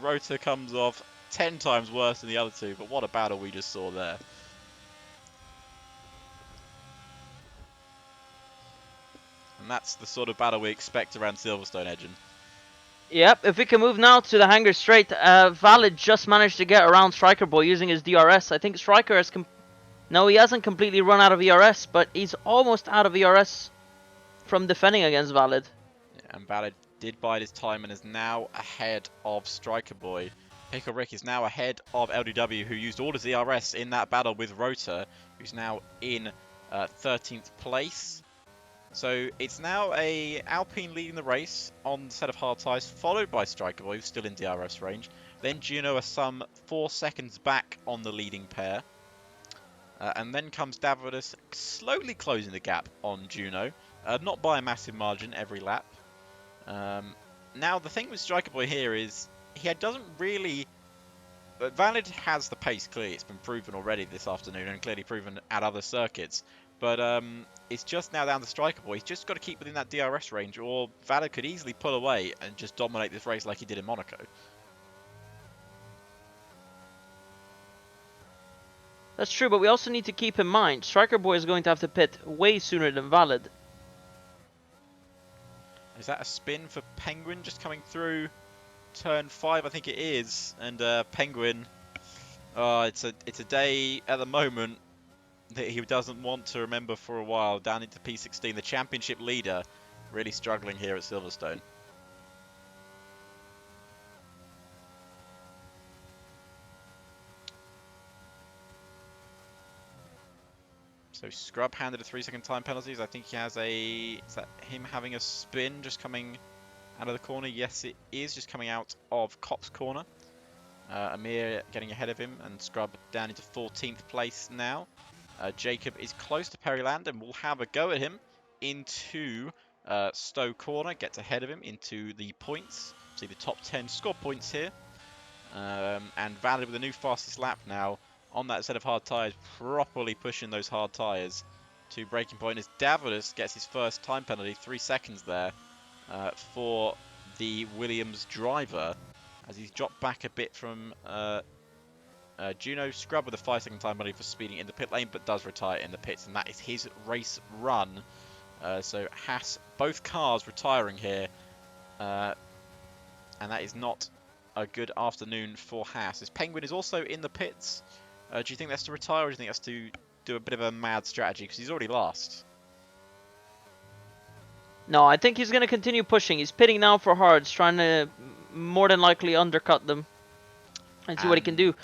A: Rota comes off 10 times worse than the other two, but what a battle we just saw there. And that's the sort of battle we expect around Silverstone, Edgen.
B: Yep, if we can move now to the Hangar Straight, Valid just managed to get around Striker Boy using his DRS. I think Striker has no, he hasn't completely run out of ERS, but he's almost out of ERS from defending against Valid.
A: Yeah, and Valid did bide his time and is now ahead of Striker Boy. Pickle Rick is now ahead of LDW, who used all his ERS in that battle with Rota, who's now in 13th place. So it's now a Alpine leading the race on the set of hard tyres, followed by Striker Boy, who's still in DRS range. Then Juno are some 4 seconds back on the leading pair. And then comes Davidus slowly closing the gap on Juno, not by a massive margin every lap. Now the thing with Striker Boy here is he doesn't really... Valid has the pace clearly, it's been proven already this afternoon and clearly proven at other circuits. But it's just now down to Striker Boy. He's just got to keep within that DRS range, or Valid could easily pull away and just dominate this race like he did in Monaco.
B: That's true, but we also need to keep in mind, Striker Boy is going to have to pit way sooner than Valid.
A: Is that a spin for Penguin just coming through turn 5? I think it is. And Penguin, it's a day at the moment that he doesn't want to remember for a while. Down into P16, the championship leader, really struggling here at Silverstone. So Scrub handed a 3-second time penalties. I think he has a... Is that him having a spin just coming out of the corner? Yes, it is just coming out of Cop's corner. Amir getting ahead of him and Scrub down into 14th place now. Jacob is close to Perryland and will have a go at him into Stowe corner. Gets ahead of him into the points. See the top 10 score points here. And Valid with a new fastest lap now on that set of hard tyres, properly pushing those hard tyres to breaking point as Davidus gets his first time penalty, 3 seconds there for the Williams driver as he's dropped back a bit from Juno. Scrub with a 5-second time penalty for speeding in the pit lane, but does retire in the pits, and that is his race run. So Haas, both cars retiring here, and that is not a good afternoon for Haas. As Penguin is also in the pits. Do you think that's to retire, or do you think that's to do a bit of a mad strategy? Because he's already last.
B: No, I think he's going to continue pushing. He's pitting now for hards, trying to more than likely undercut them and see what he can do.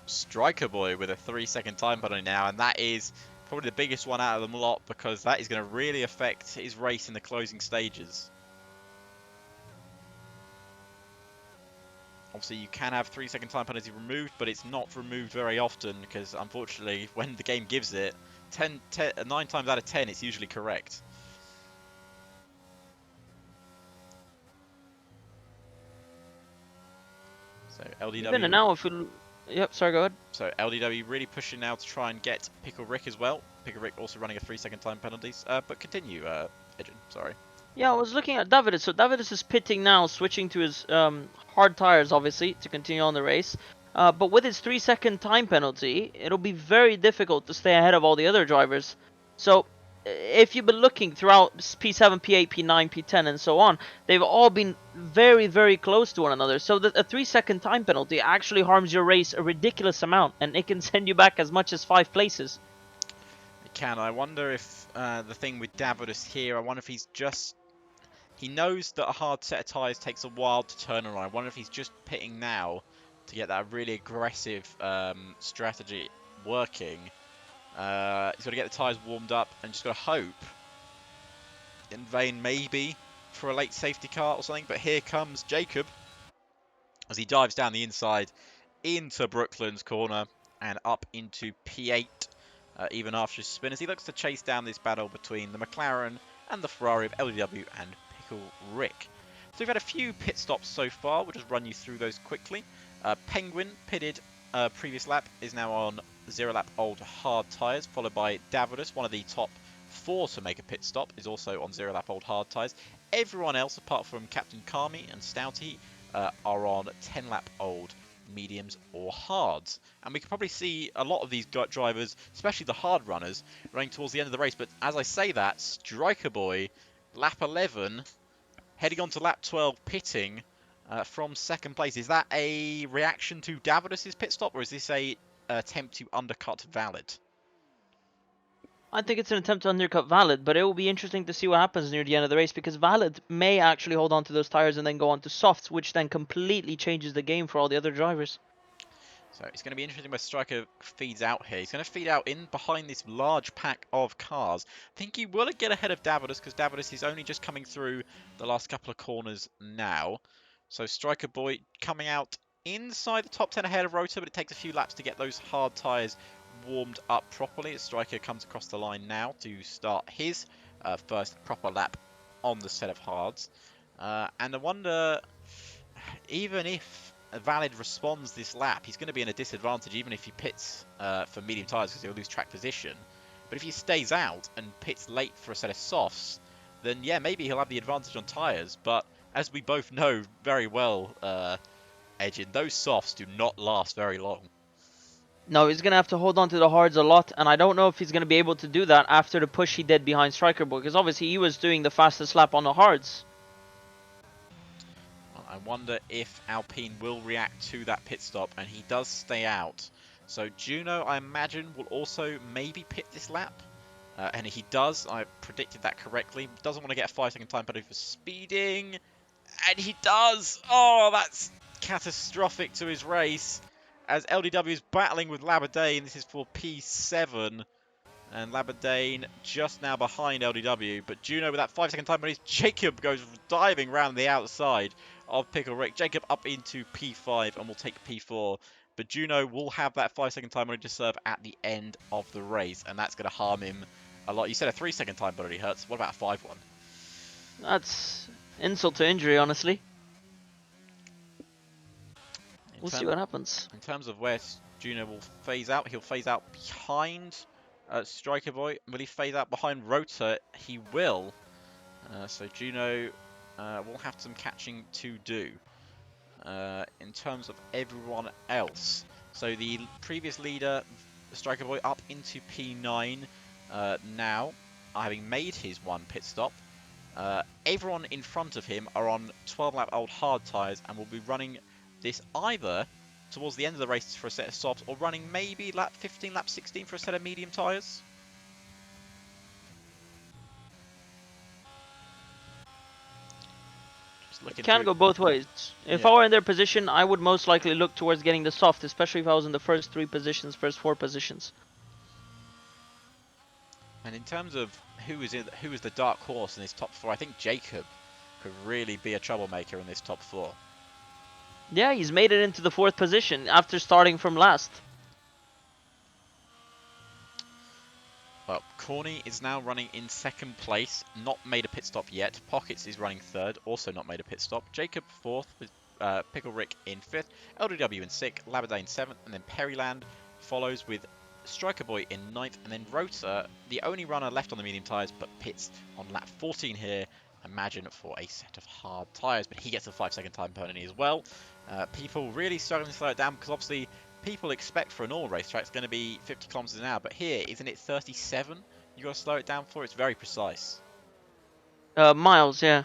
A: Striker Boy with a 3-second time penalty now, and that is probably the biggest one out of them lot, because that is going to really affect his race in the closing stages. Obviously, you can have 3-second time penalty removed, but it's not removed very often because, unfortunately, when the game gives it, 9 times out of 10, it's usually correct. So LDW.
B: Even now, if we... Yep, sorry, go ahead.
A: So LDW really pushing now to try and get Pickle Rick as well. Pickle Rick also running a 3-second time penalties. But continue, Edgen, sorry.
B: Yeah, I was looking at Davidus. So Davidus is pitting now, switching to his hard tires, obviously, to continue on the race. But with his 3-second time penalty, it'll be very difficult to stay ahead of all the other drivers. So if you've been looking throughout P7, P8, P9, P10, and so on, they've all been very, very close to one another. So a 3-second time penalty actually harms your race a ridiculous amount, and it can send you back as much as 5 places.
A: It can. I wonder if the thing with Davidus here, I wonder if he's just... He knows that a hard set of tyres takes a while to turn around. I wonder if he's just pitting now to get that really aggressive strategy working. He's got to get the tyres warmed up and just got to hope in vain maybe for a late safety car or something. But here comes Jacob as he dives down the inside into Brooklyn's corner and up into P8 even after his spin as he looks to chase down this battle between the McLaren and the Ferrari of LDW and Pickle Rick. So we've had a few pit stops so far. We'll just run you through those quickly. Penguin pitted previous lap is now on 0 lap old hard tyres, followed by Davidus, one of the top 4 to make a pit stop, is also on 0 lap old hard tyres. Everyone else, apart from Captain Kami and Stouty, are on 10 lap old mediums or hards. And we can probably see a lot of these drivers, especially the hard runners, running towards the end of the race. But as I say that, Striker Boy, lap 11, heading on to lap 12, pitting from second place. Is that a reaction to Davidus's pit stop, or is this a attempt to undercut Valid?
B: I think it's an attempt to undercut Valid, but it will be interesting to see what happens near the end of the race because Valid may actually hold on to those tires and then go on to softs, which then completely changes the game for all the other drivers.
A: So it's going to be interesting where Striker feeds out here. He's going to feed out in behind this large pack of cars. I think he will get ahead of Davidus because Davidus is only just coming through the last couple of corners now. So Striker Boy coming out inside the top 10 ahead of Rota, but it takes a few laps to get those hard tyres warmed up properly as Striker comes across the line now to start his first proper lap on the set of hards. And I wonder, even if Valid responds this lap, he's going to be in a disadvantage even if he pits for medium tyres because he'll lose track position. But if he stays out and pits late for a set of softs, then yeah, maybe he'll have the advantage on tyres. But as we both know very well, Edgin, those softs do not last very long.
B: No, he's going to have to hold on to the hards a lot, and I don't know if he's going to be able to do that after the push he did behind Striker Boy, because obviously he was doing the fastest lap on the hards.
A: I wonder if Alpine will react to that pit stop, and he does stay out. So Juno, I imagine, will also maybe pit this lap. And he does. I predicted that correctly. Doesn't want to get a 5-second time penalty for speeding. And he does! Oh, that's catastrophic to his race. As LDW is battling with Labadane. This is for P7. And Labadane just now behind LDW. But Juno with that 5-second time penalty. Jacob goes diving around the outside of Pickle Rick. Jacob up into P5 and will take P4. But Juno will have that 5-second time penalty to serve at the end of the race. And that's going to harm him a lot. You said a 3-second time penalty hurts. What about a 5-1?
B: That's insult to injury, honestly. We'll see what happens.
A: In terms of where Juno will phase out, he'll phase out behind Striker Boy. Will he phase out behind Rota? He will. So Juno will have some catching to do. In terms of everyone else, so the previous leader, Striker Boy, up into P9 now, having made his one pit stop. Everyone in front of him are on 12 lap old hard tyres and will be running this either towards the end of the race for a set of softs or running maybe lap 15, lap 16 for a set of medium tyres.
B: It can go both ways. If I were in their position, I would most likely look towards getting the soft, especially if I was in the first 3 positions, first 4 positions.
A: And in terms of who is the dark horse in this top 4, I think Jacob could really be a troublemaker in this top 4.
B: Yeah, he's made it into the 4th position after starting from last.
A: Well, Corny is now running in 2nd place, not made a pit stop yet. Pockets is running 3rd, also not made a pit stop. Jacob 4th, with Pickle Rick in 5th, LDW in 6th, Labadane 7th, and then Perryland follows with Striker Boy in 9th, and then Rota, the only runner left on the medium tyres, but pits on lap 14 here. Imagine for a set of hard tyres, but he gets a 5-second time penalty as well. People really struggling to slow it down because obviously people expect for a normal racetrack it's going to be 50 kilometers an hour, but here, isn't it 37? You got to slow it down for. It's very precise.
B: Miles, yeah.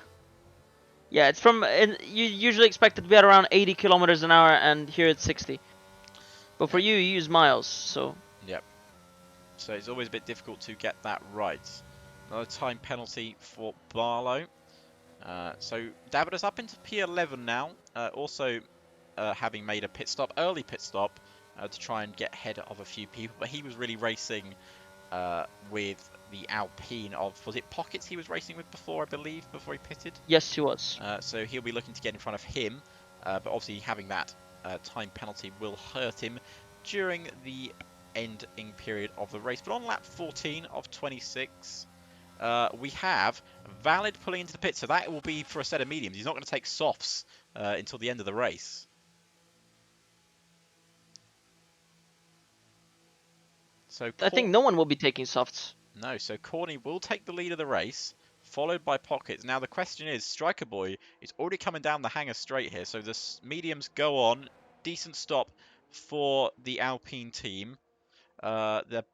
B: Yeah, it's from. You usually expect it to be at around 80 kilometers an hour, and here it's 60. But for you use miles, so.
A: Yep. So it's always a bit difficult to get that right. Another time penalty for Barlow. So Davidus up into P11 now, also having made a pit stop, early pit stop, to try and get ahead of a few people, but he was really racing with the Alpine of, was it Pockets he was racing with before, I believe, before he pitted?
B: Yes, he was.
A: So he'll be looking to get in front of him, but obviously having that time penalty will hurt him during the ending period of the race. But on lap 14 of 26, we have Valid pulling into the pit, so that will be for a set of mediums. He's not going to take softs until the end of the race. So
B: I think no one will be taking softs.
A: No, so Corny will take the lead of the race, followed by Pockets. Now the question is, Striker Boy is already coming down the hangar straight here, so the mediums go on. Decent stop for the Alpine team. The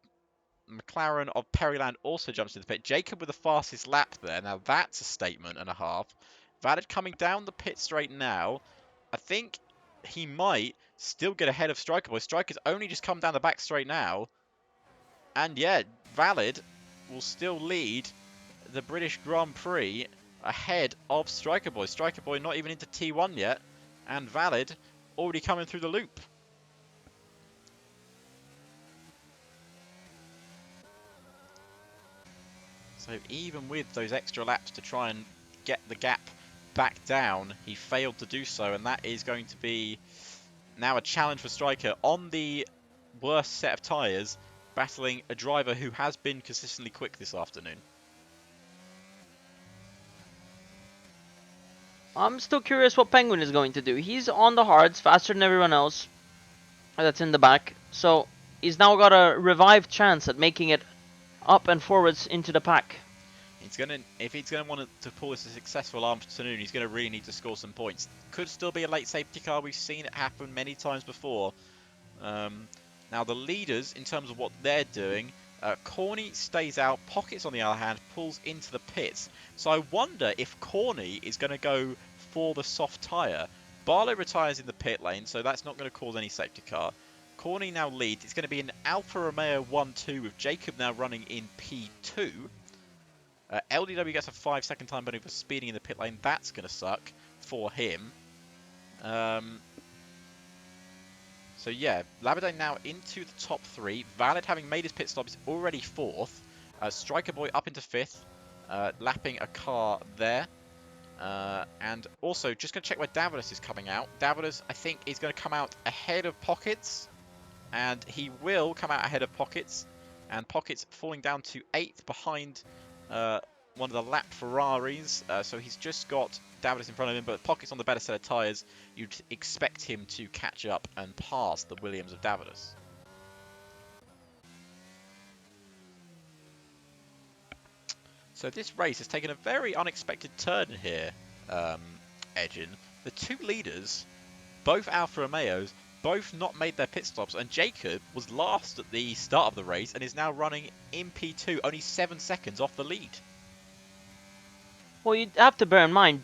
A: McLaren of Perryland also jumps to the pit. Jacob with the fastest lap there. Now that's a statement and a half. Valid coming down the pit straight now. I think he might still get ahead of Striker Boy. Striker's only just come down the back straight now. And yeah, Valid will still lead the British Grand Prix ahead of Striker Boy. Striker Boy not even into T1 yet, and Valid already coming through the loop. So even with those extra laps to try and get the gap back down, he failed to do so, and that is going to be now a challenge for Striker on the worst set of tyres, battling a driver who has been consistently quick this afternoon.
B: I'm still curious what Penguin is going to do. He's on the hards, faster than everyone else that's in the back. So he's now got a revived chance at making it up and forwards into the pack.
A: If he's gonna want to pull this a successful afternoon, he's gonna really need to score some points. Could still be a late safety car. We've seen it happen many times before. Now the leaders, in terms of what they're doing, Corny stays out. Pockets, on the other hand, pulls into the pits. So I wonder if Corny is going to go for the soft tyre. Barlow retires in the pit lane, so that's not going to cause any safety car. Corny now leads. It's going to be an Alfa Romeo 1-2 with Jacob now running in P2. LDW gets a 5-second time penalty for speeding in the pit lane. That's going to suck for him. So yeah, Labadane now into the top 3. Valid, having made his pit stop, is already 4th. Striker Boy up into 5th, lapping a car there. And also, just going to check where Davidas is coming out. Davidas, I think, is going to come out ahead of Pockets. And he will come out ahead of Pockets. And Pockets falling down to 8th behind one of the lap Ferraris. So he's just got Davidas in front of him, but Pockets on the better set of tyres. You'd expect him to catch up and pass the Williams of Davidas. So this race has taken a very unexpected turn here, Edgin. The two leaders, both Alfa Romeos, both not made their pit stops, and Jacob was last at the start of the race and is now running in P2, only 7 seconds off the lead.
B: Well, you have to bear in mind,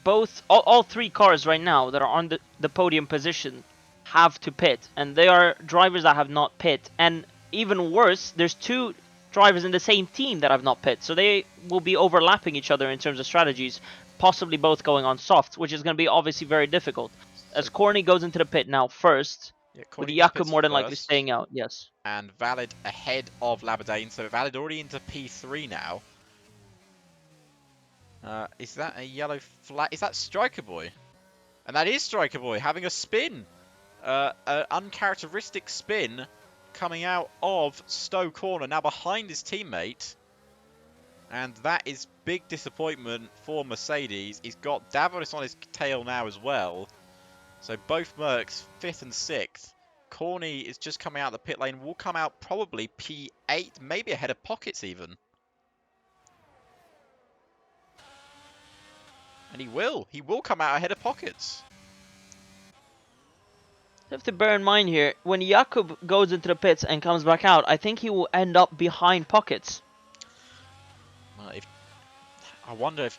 B: all 3 cars right now that are on the podium position have to pit, and they are drivers that have not pit. And even worse, there's 2 drivers in the same team that have not pit, so they will be overlapping each other in terms of strategies, possibly both going on softs, which is going to be obviously very difficult. As Corny goes into the pit now first, with Jakub more than likely staying out, yes.
A: And Valid ahead of Labadane, so Valid already into P3 now. Is that a yellow flag? Is that Striker Boy? And that is Striker Boy having a spin. An uncharacteristic spin coming out of Stowe Corner, now behind his teammate. And that is big disappointment for Mercedes. He's got Davidas on his tail now as well. So both Mercs, 5th and 6th. Corny is just coming out the pit lane. Will come out probably P8, maybe ahead of Pockets even. And he will come out ahead of Pockets.
B: You have to bear in mind here, when Jakub goes into the pits and comes back out, I think he will end up behind Pockets.
A: Well, I wonder if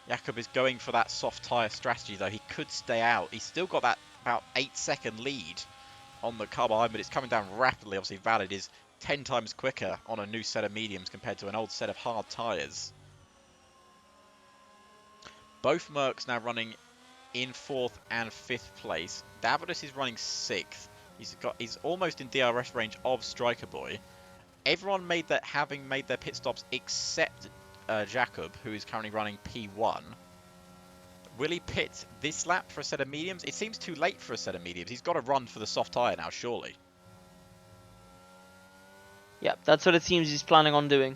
A: Jakub is going for that soft tyre strategy, though. He could stay out. He's still got that about 8-second lead on the car behind, but it's coming down rapidly. Obviously, Valid is 10 times quicker on a new set of mediums compared to an old set of hard tyres. Both Mercs now running in 4th and 5th place. Davidas is running 6th. He's almost in DRS range of Striker Boy. everyone having made their pit stops except Jakob, who is currently running P1. Will he pit this lap for a set of mediums? It seems too late for a set of mediums. He's got to run for the soft tyre now, surely.
B: Yeah, that's what it seems he's planning on doing.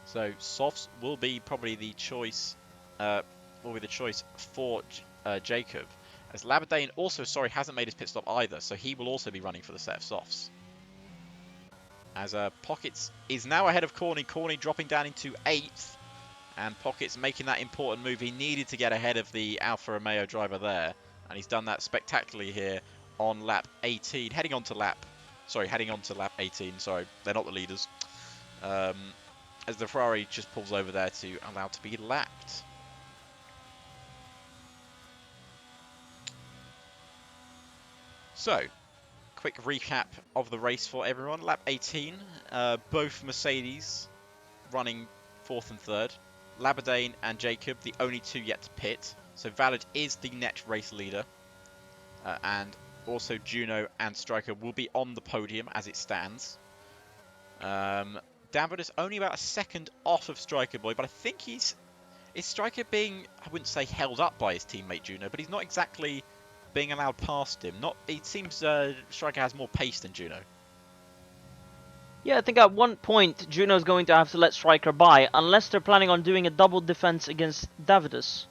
A: So softs will be probably the choice. For Jakob, as Labadane also hasn't made his pit stop either, so he will also be running for the set of softs. As Pockets is now ahead of Corny. Corny dropping down into 8th. And Pockets making that important move. He needed to get ahead of the Alfa Romeo driver there. And he's done that spectacularly here on lap 18. Heading on to lap 18. Sorry, they're not the leaders. As the Ferrari just pulls over there to allow to be lapped. So, quick recap of the race for everyone. Lap 18, both Mercedes running 4th and 3rd. Labadane and Jakob, the only 2 yet to pit. So Valid is the net race leader. And also Juno and Striker will be on the podium as it stands. Danford is only about a second off of Striker Boy, but I think is Striker being, I wouldn't say held up by his teammate Juno, but he's not exactly being allowed past him. It seems Striker has more pace than Juno.
B: Yeah, I think at one point Juno's going to have to let Striker by, unless they're planning on doing a double defense against Davidus.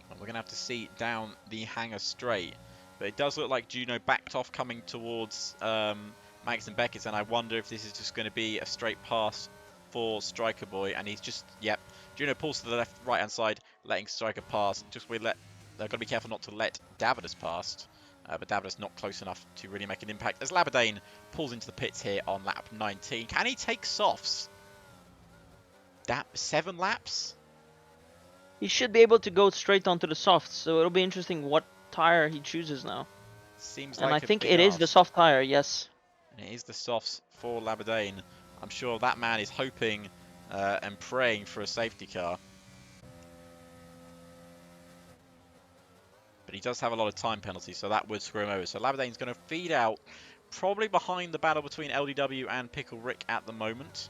A: Well, we're going to have to see down the hangar straight. But it does look like Juno backed off coming towards Max and Beckett, and I wonder if this is just going to be a straight pass for Striker Boy, and he's just, yep. Juno pulls to the right-hand side, letting Striker pass. They've got to be careful not to let Davidus past. But Davidus not close enough to really make an impact. As Labadane pulls into the pits here on lap 19. Can he take softs? 7 laps?
B: He should be able to go straight onto the softs, so it'll be interesting what tire he chooses now.
A: Seems
B: and
A: like
B: I think
A: big
B: it
A: ask.
B: is the soft tire, yes.
A: And it is the softs for Labadane. I'm sure that man is hoping and praying for a safety car. But he does have a lot of time penalties, so that would screw him over. So Labadane's going to feed out, probably behind the battle between LDW and Pickle Rick at the moment.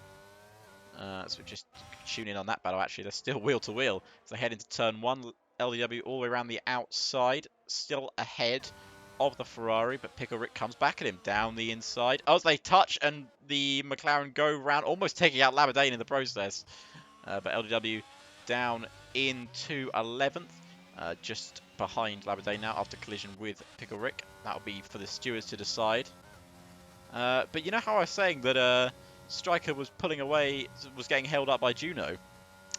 A: So just tune in on that battle, actually. They're still wheel to wheel. So they head into turn 1. LDW all the way around the outside, still ahead of the Ferrari, but Pickle Rick comes back at him down the inside. Oh, they touch, and the McLaren go round, almost taking out Labadane in the process. But LDW down into 11th. Just behind Labadane now after collision with Pickle Rick. That'll be for the stewards to decide. But you know how I was saying that Striker was pulling away, was getting held up by Juno?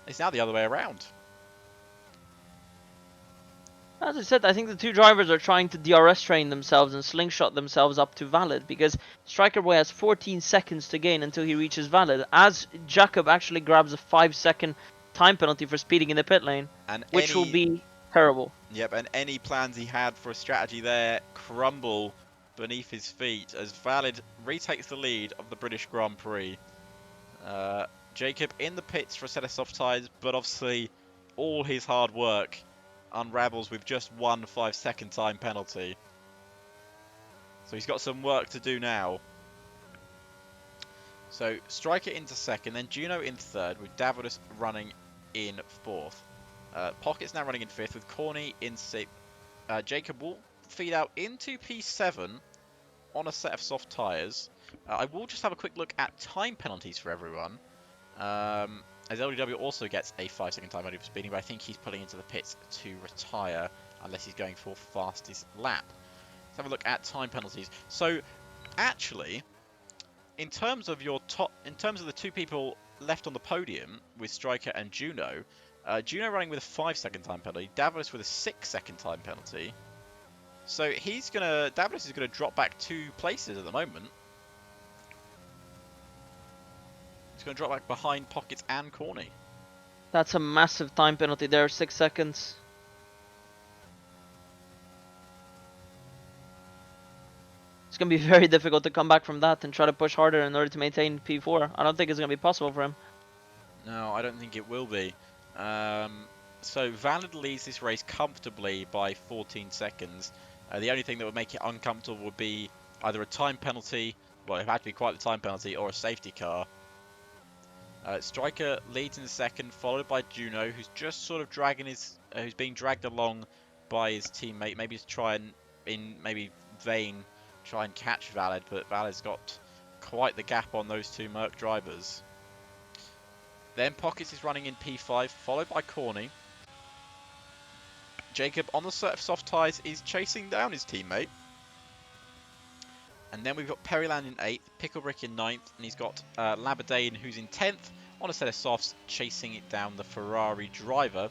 A: It's now the other way around.
B: As I said, I think the two drivers are trying to DRS train themselves and slingshot themselves up to Valid, because Striker Boy has 14 seconds to gain until he reaches Valid, as Jakob actually grabs a 5-second time penalty for speeding in the pit lane, which will be terrible.
A: Yep, and any plans he had for a strategy there crumble beneath his feet as Valid retakes the lead of the British Grand Prix. Jakob in the pits for a set of soft tyres, but obviously all his hard work unravels with just one 5-second time penalty. So he's got some work to do now. So Striker into 2nd, then Juno in 3rd, with Davidus running in 4th. Pocket's now running in 5th, with Corny in 6th. Jakob will feed out into P7 on a set of soft tyres. I will just have a quick look at time penalties for everyone. As LDW also gets a 5-second time penalty for speeding, but I think he's pulling into the pits to retire unless he's going for fastest lap. Let's have a look at time penalties. So, actually, in terms of the 2 people left on the podium with Striker and Juno, Juno running with a 5-second time penalty, Davidus with a 6-second time penalty. So Davidus is gonna drop back 2 places at the moment. He's going to drop back behind Pockets and Corny.
B: That's a massive time penalty there, 6 seconds. It's going to be very difficult to come back from that and try to push harder in order to maintain P4. I don't think it's going to be possible for him.
A: No, I don't think it will be. So Valid leads this race comfortably by 14 seconds. The only thing that would make it uncomfortable would be either a time penalty, well, it had to be quite the time penalty, or a safety car. Striker leads in the second, followed by Juno, who's just sort of dragging who's being dragged along by his teammate. Maybe to try and, in maybe vain, try and catch Valid, but Valid's got quite the gap on those two Merc drivers. Then Pockets is running in P5, followed by Corny. Jacob, on the set of soft tyres, is chasing down his teammate. And then we've got Periland in 8th, Picklebrick in 9th, and he's got Labadane, who's in 10th, on a set of softs, chasing it down the Ferrari driver.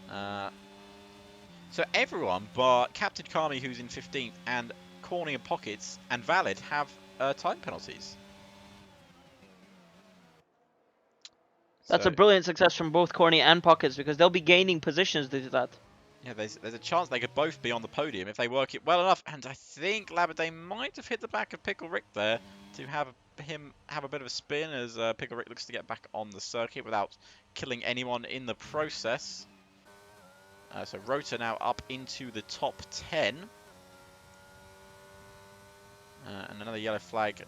A: So everyone but Captain Kami, who's in 15th, and Corny and Pockets, and Valid have time penalties.
B: That's a brilliant success from both Corny and Pockets, because they'll be gaining positions due to that.
A: Yeah, there's a chance they could both be on the podium if they work it well enough. And I think Labadane might have hit the back of Pickle Rick there to have him have a bit of a spin as Pickle Rick looks to get back on the circuit without killing anyone in the process. So Rota now up into the top 10. And another yellow flag.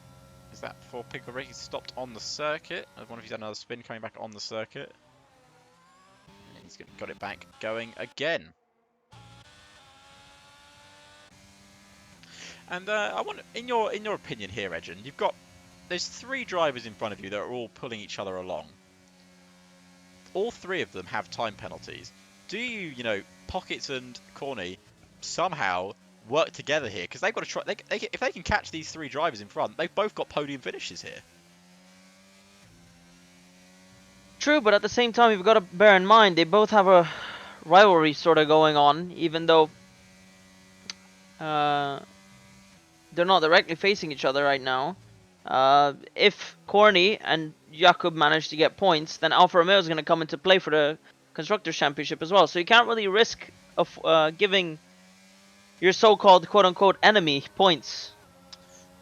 A: Is that for Pickle Rick? He's stopped on the circuit. I wonder if he's had another spin coming back on the circuit. And he's got it back going again. And I want, in your opinion here, Edgen, there's 3 drivers in front of you that are all pulling each other along. All 3 of them have time penalties. Do you, Pockets and Corny somehow work together here? Because they've got to try. If they can catch these 3 drivers in front, they've both got podium finishes here.
B: True, but at the same time, you've got to bear in mind they both have a rivalry sort of going on, even though they're not directly facing each other right now. If Corny and Jakub manage to get points, then Alfa Romeo is going to come into play for the Constructors' Championship as well. So you can't really risk of giving your so-called quote-unquote enemy points.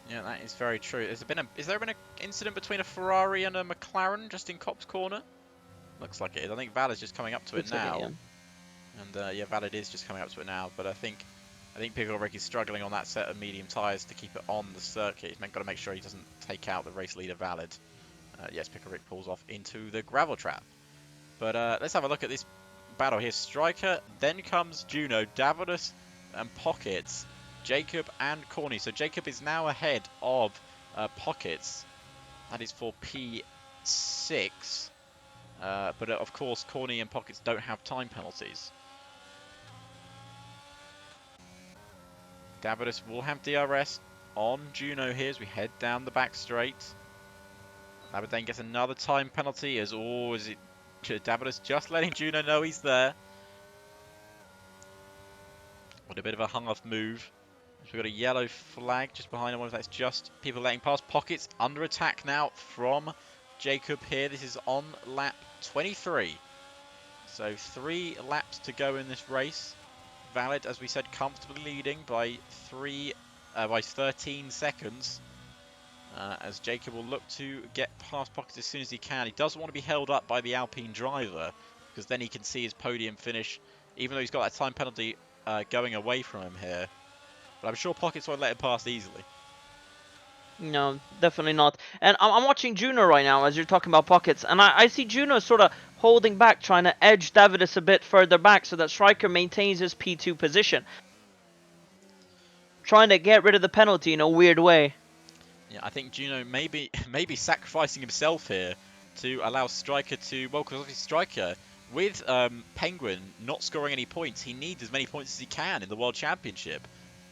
A: Yeah, that is very true. Has there been an incident between a Ferrari and a McLaren just in Cop's corner? Looks like it is. I think Valid's just coming up to it now.
B: Like it, yeah.
A: And yeah, Valid is just coming up to it now. But I think Pickle Rick is struggling on that set of medium tyres to keep it on the circuit. He's got to make sure he doesn't take out the race leader Valid. Yes, Pickle Rick pulls off into the gravel trap. But let's have a look at this battle here. Striker, then comes Juno, Davidus and Pockets, Jacob and Corny. So Jacob is now ahead of Pockets. That is for P6. But of course, Corny and Pockets don't have time penalties. Davidus will have DRS on Juno here as we head down the back straight. Labadane gets another time penalty as is it Davidus just letting Juno know he's there. What a bit of a hung off move. We've got a yellow flag just behind him. I wonder if that's just people letting past. Pockets under attack now from Jacob here. This is on lap 23. So 3 laps to go in this race. Valid, as we said, comfortably leading by 13 seconds. As Jacob will look to get past Pockets as soon as he can. He doesn't want to be held up by the Alpine driver because then he can see his podium finish, even though he's got that time penalty going away from him here. But I'm sure Pockets won't let him pass easily.
B: No, definitely not. And I'm watching Juno right now as you're talking about Pockets, and I see Juno sort of holding back, trying to edge Davidus a bit further back so that Striker maintains his P2 position. Trying to get rid of the penalty in a weird way.
A: Yeah, I think Juno may be sacrificing himself here to allow Striker to... Well, because obviously Striker, with Penguin not scoring any points, he needs as many points as he can in the World Championship.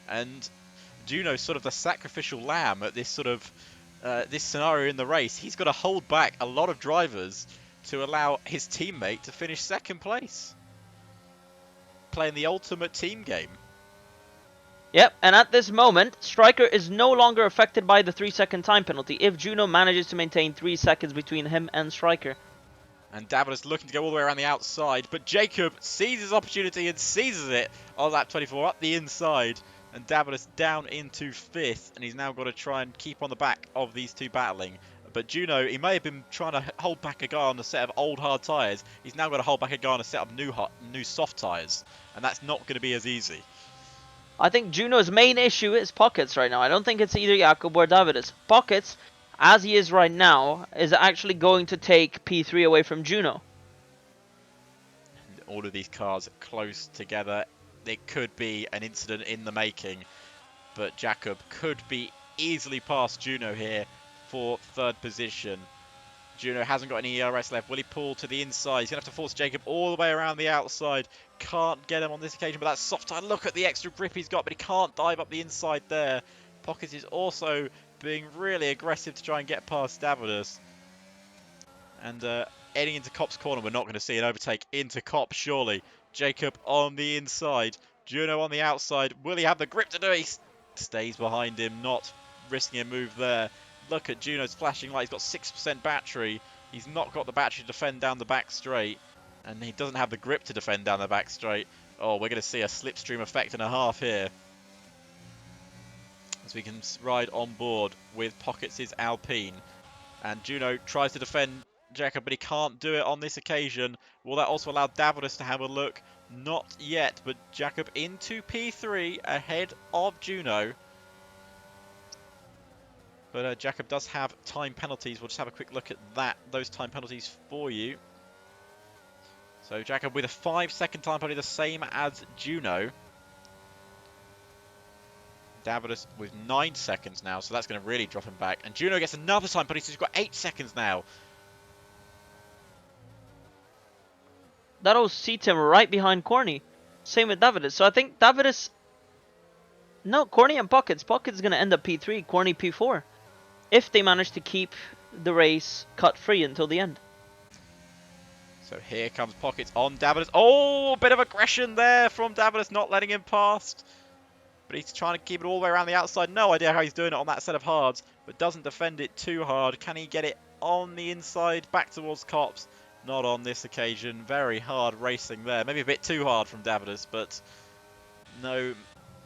A: And Juno's sort of the sacrificial lamb at this sort of this scenario in the race. He's got to hold back a lot of drivers to allow his teammate to finish second place. Playing the ultimate team game.
B: Yep, and at this moment, Striker is no longer affected by the 3-second time penalty if Juno manages to maintain 3 seconds between him and Striker.
A: And Davidus looking to go all the way around the outside, but Jacob sees his opportunity and seizes it on lap 24 up the inside. And Davidus down into 5th, and he's now got to try and keep on the back of these two battling. But Juno, he may have been trying to hold back a guy on a set of old hard tyres. He's now got to hold back a guy on a set of new soft tyres. And that's not going to be as easy.
B: I think Juno's main issue is pockets right now. I don't think it's either Jakob or Davidus. Pockets, as he is right now, is actually going to take P3 away from Juno.
A: And all of these cars close together. It could be an incident in the making, but Jakob could be easily past Juno here for third position. Juno hasn't got any ERS left. Will he pull to the inside? He's going to have to force Jakob all the way around the outside. Can't get him on this occasion, but that soft tire. Look at the extra grip he's got, but he can't dive up the inside there. Pockets is also being really aggressive to try and get past Davidus. And heading into Cop's corner, we're not going to see an overtake into Cop, surely. Jakob on the inside. Juno on the outside. Will he have the grip to do it? He stays behind him, not risking a move there. Look at Juno's flashing light. He's got 6% battery. He's not got the battery to defend down the back straight. And he doesn't have the grip to defend down the back straight. Oh, we're going to see a slipstream effect and a half here. As we can ride on board with Pockets' Alpine. And Juno tries to defend Jakob, but he can't do it on this occasion. Will that also allow Davidus to have a look? Not yet, but Jakob into P3 ahead of Juno. But Jakob does have time penalties. We'll just have a quick look at those time penalties for you. So Jakob with a 5-second time penalty, the same as Juno. Davidus with 9 seconds now, so that's going to really drop him back. And Juno gets another time penalty, so he's got 8 seconds now.
B: That'll seat him right behind Corny. Same with Davidus. So I think Davidus... No, Corny and Pockets. Pockets is going to end up P3, Corny P4. If they manage to keep the race cut free until the end.
A: So here comes Pockets on Davidus. Oh, a bit of aggression there from Davidus, not letting him past. But he's trying to keep it all the way around the outside. No idea how he's doing it on that set of hards, but doesn't defend it too hard. Can he get it on the inside, back towards Cops? Not on this occasion. Very hard racing there. Maybe a bit too hard from Davidus, but no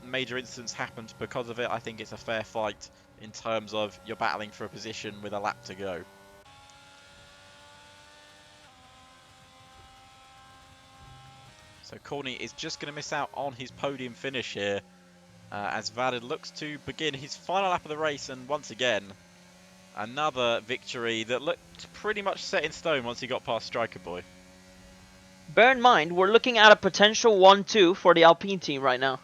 A: major incidents happened because of it. I think it's a fair fight in terms of you're battling for a position with a lap to go. So Corny is just going to miss out on his podium finish here as Valid looks to begin his final lap of the race, and once again another victory that looked pretty much set in stone once he got past Striker Boy.
B: Bear in mind, we're looking at a potential 1-2 for the Alpine team right now.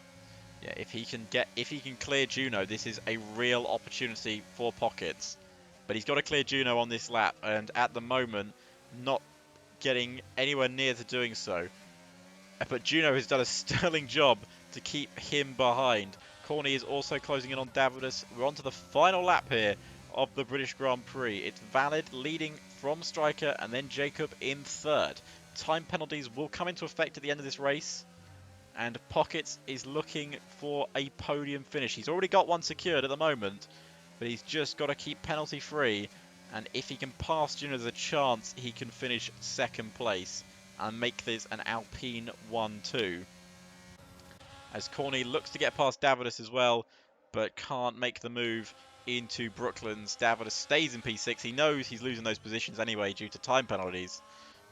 A: Yeah, if he can clear Juno, this is a real opportunity for Pockets. But he's got to clear Juno on this lap, and at the moment, not getting anywhere near to doing so. But Juno has done a sterling job to keep him behind. Corny is also closing in on Davidus. We're on to the final lap here of the British Grand Prix. It's Valid leading from Striker and then Jakob in third. Time penalties will come into effect at the end of this race. And Pockets is looking for a podium finish. He's already got one secured at the moment, but he's just got to keep penalty free. And if he can pass Juno, there's a chance he can finish second place and make this an Alpine 1-2. As Corny looks to get past Davidus as well, but can't make the move into Brooklands. Davidus stays in P6. He knows he's losing those positions anyway due to time penalties,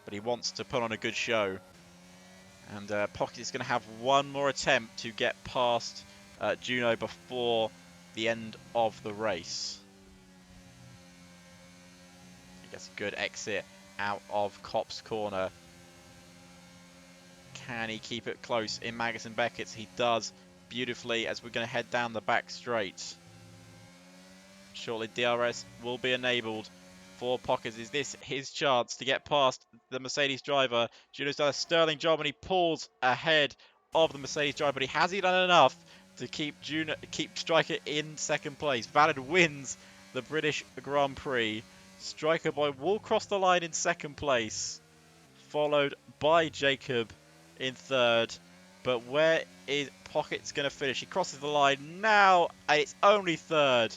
A: but he wants to put on a good show. And Pocket is going to have one more attempt to get past Juno before the end of the race. He gets a good exit out of Cop's corner. Can he keep it close in Magnussen Beckett's? He does beautifully as we're going to head down the back straight. Shortly DRS will be enabled for Pockets. Is this his chance to get past the Mercedes driver? Juno's done a sterling job and he pulls ahead of the Mercedes driver, but has he done enough to keep Striker in second place? Valid wins the British Grand Prix. Striker Boy will cross the line in second place, followed by Jakob in third. But where is Pockets going to finish? He crosses the line now, and it's only third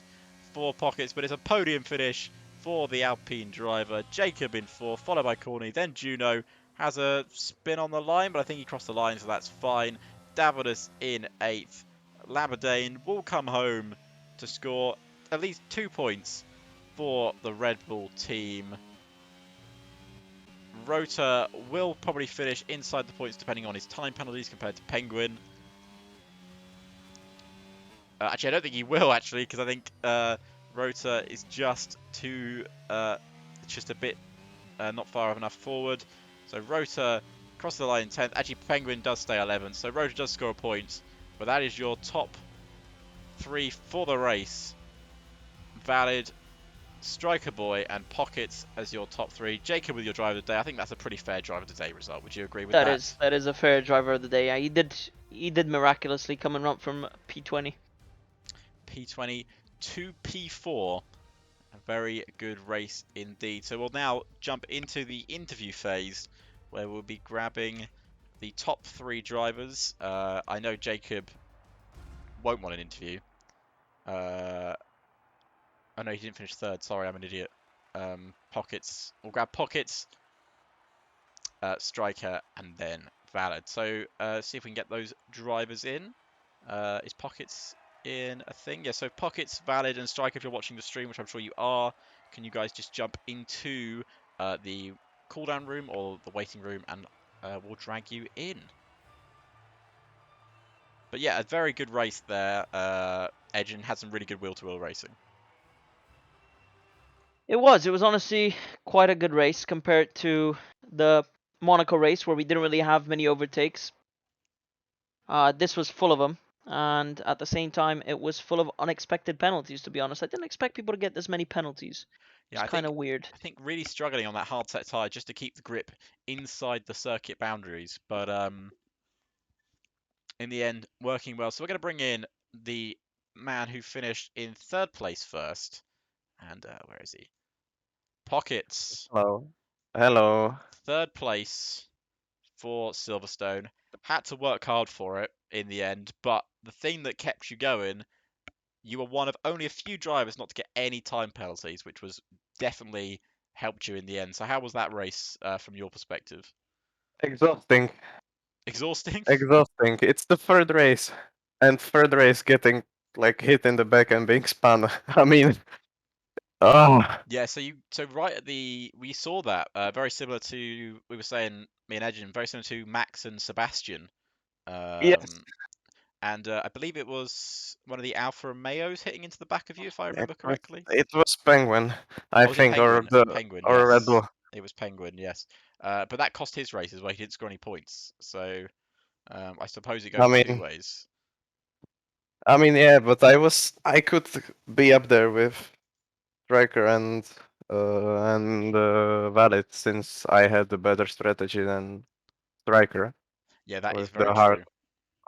A: for Pockets, but it's a podium finish for the Alpine driver. Jakob in fourth, followed by Corny. Then Juno has a spin on the line, but I think he crossed the line, so that's fine. Davidus in eighth. Labadane will come home to score at least 2 points for the Red Bull team. Rota will probably finish inside the points depending on his time penalties compared to Penguin. Actually, I don't think he will actually, because I think Rota is just too, just a bit not far enough forward. So Rota crosses the line in 10th. Actually, Penguin does stay 11th, so Rota does score a point. But that is your top 3 for the race. Valid, Striker Boy, and Pockets as your top 3. Jacob with your driver of the day. I think that's a pretty fair driver of the day result. Would you agree with that?
B: That is a fair driver of the day. Yeah, he did miraculously coming up from P20.
A: P20 to P4. A very good race indeed. So we'll now jump into the interview phase where we'll be grabbing the top 3 drivers. I know Jacob won't want an interview. Oh no, he didn't finish 3rd. Sorry, I'm an idiot. Pockets. We'll grab Pockets, Striker, and then Valid. So see if we can get those drivers in. Is Pockets in a thing? Yeah, so Pockets, Valid, and Striker, if you're watching the stream, which I'm sure you are, can you guys just jump into the cooldown room or the waiting room, and we'll drag you in. But yeah, a very good race there. Edgen had some really good wheel-to-wheel racing.
B: It was honestly quite a good race compared to the Monaco race where we didn't really have many overtakes. This was full of them, and at the same time, it was full of unexpected penalties. To be honest, I didn't expect people to get this many penalties.
A: Yeah,
B: It's kind of weird.
A: I think really struggling on that hard set tire just to keep the grip inside the circuit boundaries, but in the end working well. So we're going to bring in the man who finished in 3rd place first, and where is he? Pockets,
C: Hello. Hello.
A: 3rd place for Silverstone. Had to work hard for it in the end, but the thing that kept you going, you were one of only a few drivers not to get any time penalties, which was definitely helped you in the end. So how was that race from your perspective?
C: Exhausting.
A: Exhausting?
C: Exhausting. It's the 3rd race. And 3rd race getting like hit in the back and being spun. I mean, ah,
A: Yeah, so right at the we saw that very similar to we were saying me and Edgen, very similar to Max and Sebastian.
C: yes.
A: And I believe it was one of the Alfa Romeos hitting into the back of you, if I remember correctly.
C: It was Penguin, I
A: Oh, was it
C: think, or
A: Penguin?
C: the
A: Penguin,
C: or Red
A: yes.
C: Bull.
A: It was Penguin, yes. But that cost his race as well. He didn't score any points, so I suppose it
C: I
A: goes two
C: mean,
A: ways.
C: yeah, but I could be up there with Striker and Valid since I had the better strategy than Striker
A: Yeah, that is
C: with
A: very
C: the
A: true.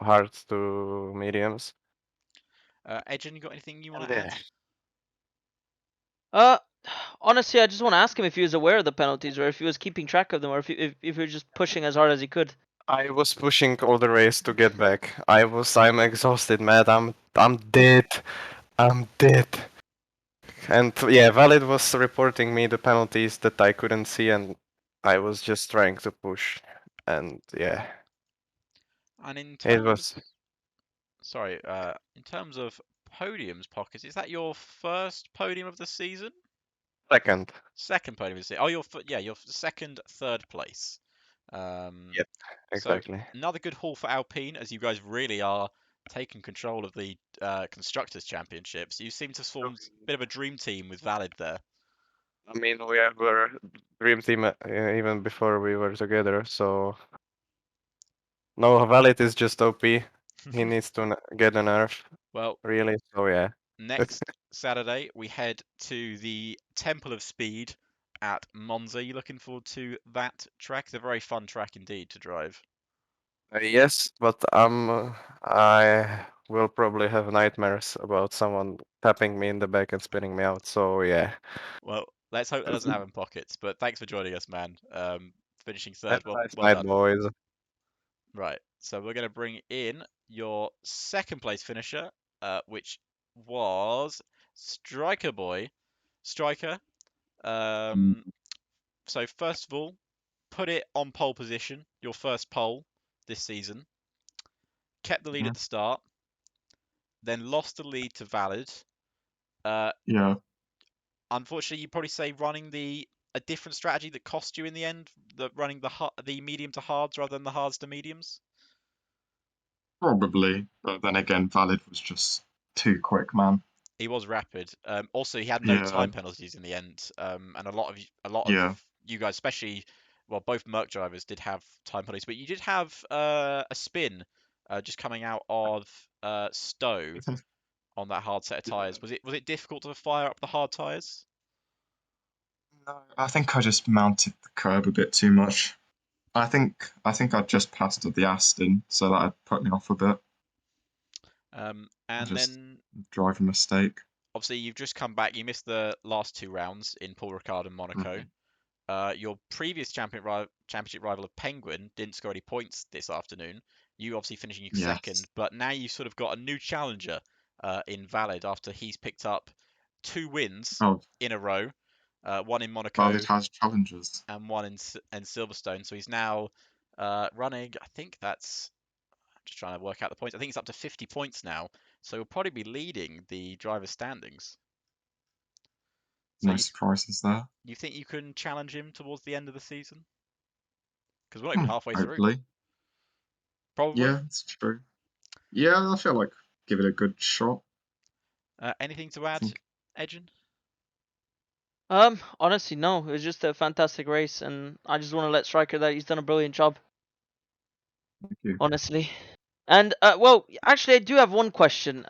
C: hards to mediums.
A: Edgen, you got anything you want
C: And
A: to add?
B: Uh, honestly, I just want to ask him if he was aware of the penalties or if he was keeping track of them or if he was just pushing as hard as he could.
C: I was pushing all the race to get back. I'm exhausted, man. I'm dead. I'm dead. And yeah, Valid was reporting me the penalties that I couldn't see, and I was just trying to push. And yeah,
A: And in
C: it was
A: terms, sorry, in terms of podiums, Pockets, is that your first podium of the season?
C: second.
A: Second podium of the season. Oh, yeah, your second, 3rd place.
C: Yep,
A: So
C: exactly.
A: another good haul for Alpine, as you guys really are taking control of the constructors' championships. You seem to have formed a bit of a dream team with Valid there.
C: I mean, we were dream team even before we were together. So no, Valid is just OP. He needs to get a nerf,
A: Well,
C: really. So yeah.
A: next Saturday we head to the Temple of Speed at Monza. You looking forward to that track? It's a very fun track indeed to drive.
C: Yes, but I will probably have nightmares about someone tapping me in the back and spinning me out. So yeah.
A: Well, let's hope that doesn't happen, Pockets. But thanks for joining us, man. Finishing
C: Have
A: 3rd.
C: a
A: Well,
C: nice
A: well
C: night,
A: done.
C: boys.
A: Right. So we're going to bring in your 2nd place finisher, which was Striker Boy. Striker. Um, so first of all, put it on pole position. Your first pole this season. Kept the lead at the start. Then lost the lead to Valid.
D: Yeah,
A: Unfortunately, you probably say running a different strategy that cost you in the end, running the medium to hards rather than the hards to mediums.
D: probably. But then again, Valid was just too quick, man.
A: He was rapid. Also, he had no
D: Yeah,
A: time penalties in the end, and a lot of
D: yeah.
A: you guys, especially, well, both Merc drivers did have time penalties, but you did have a spin just coming out of Stowe on that hard set of tires.
D: Yeah.
A: Was it difficult to fire up the hard tires?
D: No, I think I just mounted the curb a bit too much. I think I just passed the Aston, so that put me off a bit.
A: And
D: Just
A: then
D: driving mistake.
A: obviously you've just come back. You missed the last 2 rounds in Paul Ricard and Monaco. Your previous championship rival of Penguin didn't score any points this afternoon. You obviously finishing second,
D: Yes.
A: but now you sort of got a new challenger in Valid after he's picked up 2 wins
D: Oh,
A: in a row, one in Monaco
D: Valid has challenges.
A: and one in Silverstone. So he's now running. I think that's. I'm just trying to work out the points. I think it's up to 50 points now. So he'll probably be leading the driver standings. So
D: No surprises there.
A: you think you can challenge him towards the end of the season? Because we're not even halfway through.
D: Hopefully.
A: Probably.
D: Yeah, it's true. Yeah, I feel like give it a good shot.
A: Anything to
D: I
A: add,
D: think.
A: Edgen?
B: Honestly, no. It was just a fantastic race, and I just want to let Striker that he's done a brilliant job.
D: Thank you.
B: Honestly. And well, actually, I do have one question.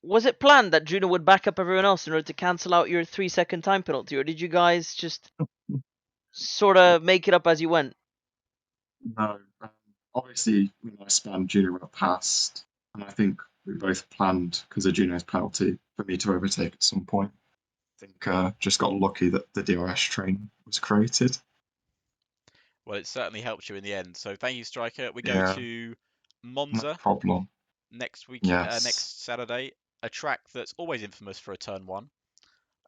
B: Was it planned that Juno would back up everyone else in order to cancel out your 3-second time penalty, or did you guys just sort of make it up as you went?
D: No, obviously when I spanned Juno up past, and I think we both planned because of Juno's penalty for me to overtake at some point. I think just got lucky that the DRS train was created.
A: Well, it certainly helped you in the end. So thank you, Striker. We go
D: Yeah,
A: to
D: no
A: Monza
D: problem.
A: next week,
D: Yes.
A: next Saturday. A track that's always infamous for a turn one.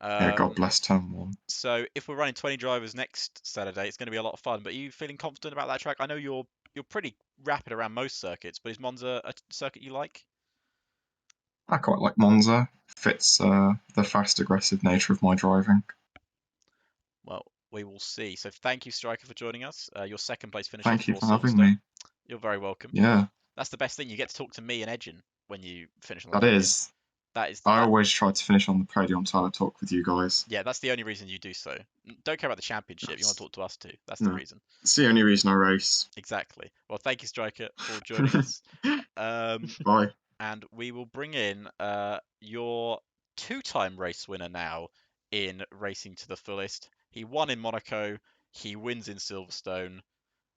D: Yeah, God bless turn one.
A: So if we're running 20 drivers next Saturday, it's going to be a lot of fun. But are you feeling confident about that track? I know you're pretty rapid around most circuits, but is Monza a circuit you like?
D: I quite like Monza. Fits the fast, aggressive nature of my driving.
A: Well, we will see. So thank you, Striker, for joining us. Your second place finish
D: Thank you
A: before
D: for having
A: Silverstone.
D: me.
A: You're very welcome.
D: Yeah,
A: That's the best thing. You get to talk to me and Edgen when you finish on the
D: that
A: podium.
D: is.
A: That is.
D: I always try to finish on the podium so I talk with you guys.
A: Yeah, that's the only reason you do so. Don't care about the championship. You want to talk to us too. That's the reason.
D: It's the only reason I race.
A: Exactly. Well, thank you, Striker, for joining us.
D: Bye.
A: And we will bring in your 2-time race winner now in Racing to the Fullest. He won in Monaco. He wins in Silverstone.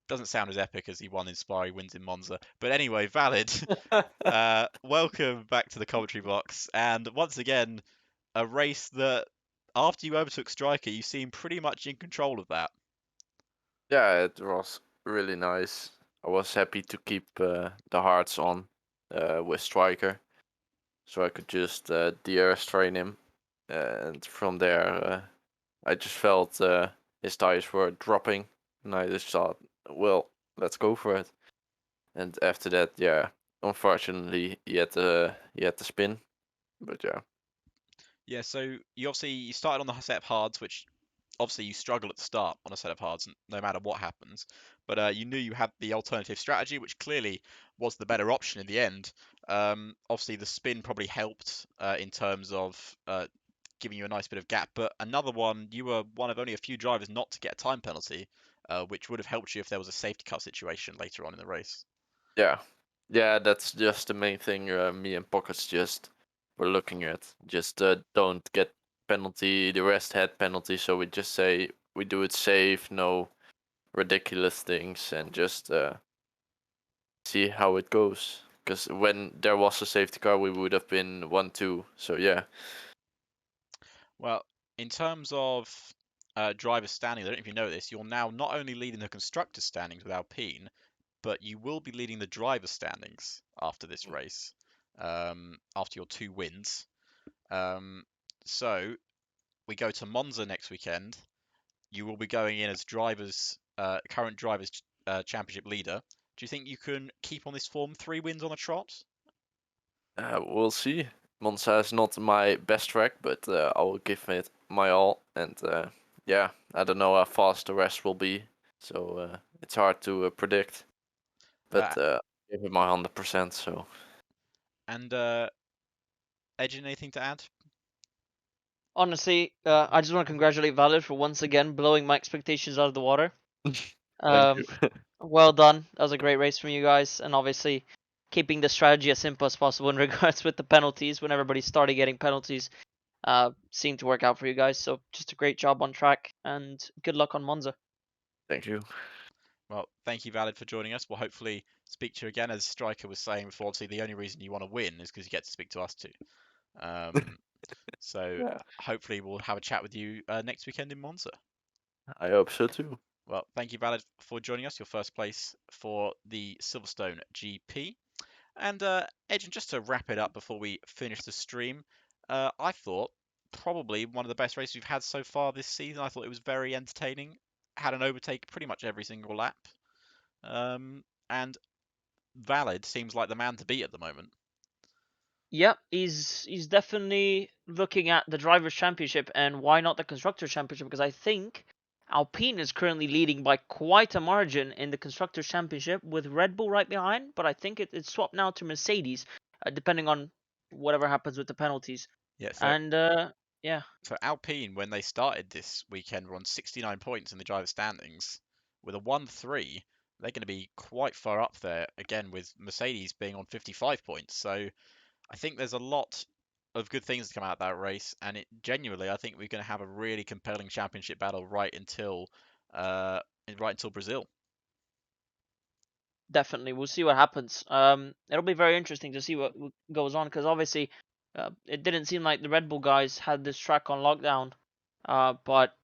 A: Doesn't sound as epic as he won in Spa. He wins in Monza. But anyway, Valid. Welcome back to the commentary box. And once again, a race that after you overtook Striker, you seem pretty much in control of that.
E: Yeah, it was really nice. I was happy to keep the hearts on with Striker, so I could just DRS train him, and from there I just felt his tires were dropping, and I just thought, well, let's go for it. And after that, yeah, unfortunately he had to spin, but yeah.
A: Yeah, so you started on the set of hards, which obviously you struggle at the start on a set of hards, no matter what happens. But you knew you had the alternative strategy, which clearly was the better option in the end. Obviously, the spin probably helped in terms of giving you a nice bit of gap. But another one, you were one of only a few drivers not to get a time penalty, which would have helped you if there was a safety car situation later on in the race.
E: Yeah, that's just the main thing. Me and Pockets just were looking at. Just don't get penalty. The rest had penalty, so we just say we do it safe, no ridiculous things, and just see how it goes. Because when there was a safety car, we would have been 1-2. So yeah.
A: Well, in terms of driver standing, I don't know if you know this, you're now not only leading the constructor standings with Alpine, but you will be leading the driver standings after this race, after your 2 wins. So we go to Monza next weekend. You will be going in as current drivers championship leader. Do you think you can keep on this form, 3 wins on a trot?
E: We'll see. Monza is not my best track, but I will give it my all. And yeah, I don't know how fast the rest will be, so it's hard to predict. But give it my 100%. So.
A: And Edgin, anything to add?
B: Honestly, I just want to congratulate Valid for once again blowing my expectations out of the water.
E: Thank you.
B: Well done. That was a great race from you guys, and obviously keeping the strategy as simple as possible in regards with the penalties. When everybody started getting penalties, seemed to work out for you guys. So just a great job on track, and good luck on Monza.
E: Thank you.
A: Well, thank you, Valid, for joining us. We'll hopefully speak to you again. As Striker was saying before, obviously the only reason you want to win is because you get to speak to us too. So
E: Yeah,
A: hopefully we'll have a chat with you next weekend in Monza.
E: I hope so too.
A: Well, thank you, Valid, for joining us. Your first place for the Silverstone GP. And Edge, just to wrap it up before we finish the stream, I thought probably one of the best races we've had so far this season. I thought it was very entertaining. Had an overtake pretty much every single lap. And Valid seems like the man to beat at the moment.
B: Yep, he's definitely looking at the Drivers' Championship, and why not the Constructors' Championship? Because I think Alpine is currently leading by quite a margin in the Constructors' Championship, with Red Bull right behind. But I think it's swapped now to Mercedes, depending on whatever happens with the penalties.
A: Yeah,
B: And yeah,
A: so Alpine, when they started this weekend, were on 69 points in the driver standings. With a 1-3, they're going to be quite far up there again, with Mercedes being on 55 points. So I think there's a lot of good things to come out of that race, and it genuinely, I think we're going to have a really compelling championship battle right until Brazil.
B: definitely, we'll see what happens. It'll be very interesting to see what goes on, because obviously, it didn't seem like the Red Bull guys had this track on lockdown. But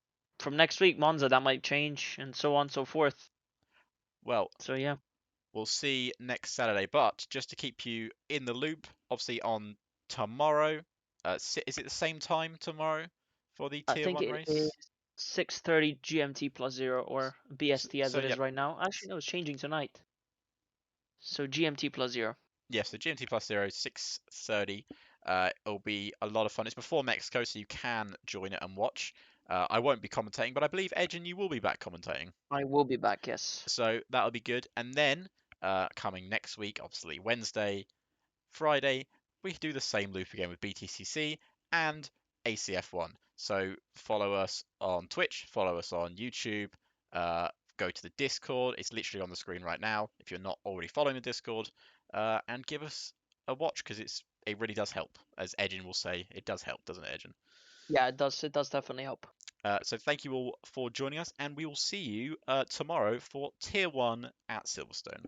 B: from next week, Monza, that might change, and so on and so forth.
A: Well,
B: So yeah,
A: we'll see next Saturday. But just to keep you in the loop, obviously on tomorrow, is it the same time tomorrow for the
B: I
A: Tier
B: think
A: 1
B: it is
A: race?
B: 6:30 GMT plus 0, or BST as
A: So
B: it is
A: yep,
B: right now. Actually, no, it's changing tonight. So GMT plus 0.
A: yeah, so GMT plus 0, 6:30. It'll be a lot of fun. It's before Mexico, so you can join it and watch. I won't be commentating, but I believe Edge and you will be back commentating.
B: I will be back, yes.
A: So that'll be good. And then coming next week, obviously Wednesday, Friday, we do the same loop again with BTCC and ACF1. So follow us on Twitch, follow us on YouTube, go to the Discord. It's literally on the screen right now if you're not already following the Discord, and give us a watch because it really does help. As Edgin will say, it does help, doesn't it, Edgin?
B: Yeah, it does. It does definitely help.
A: So thank you all for joining us, and we will see you tomorrow for Tier 1 at Silverstone.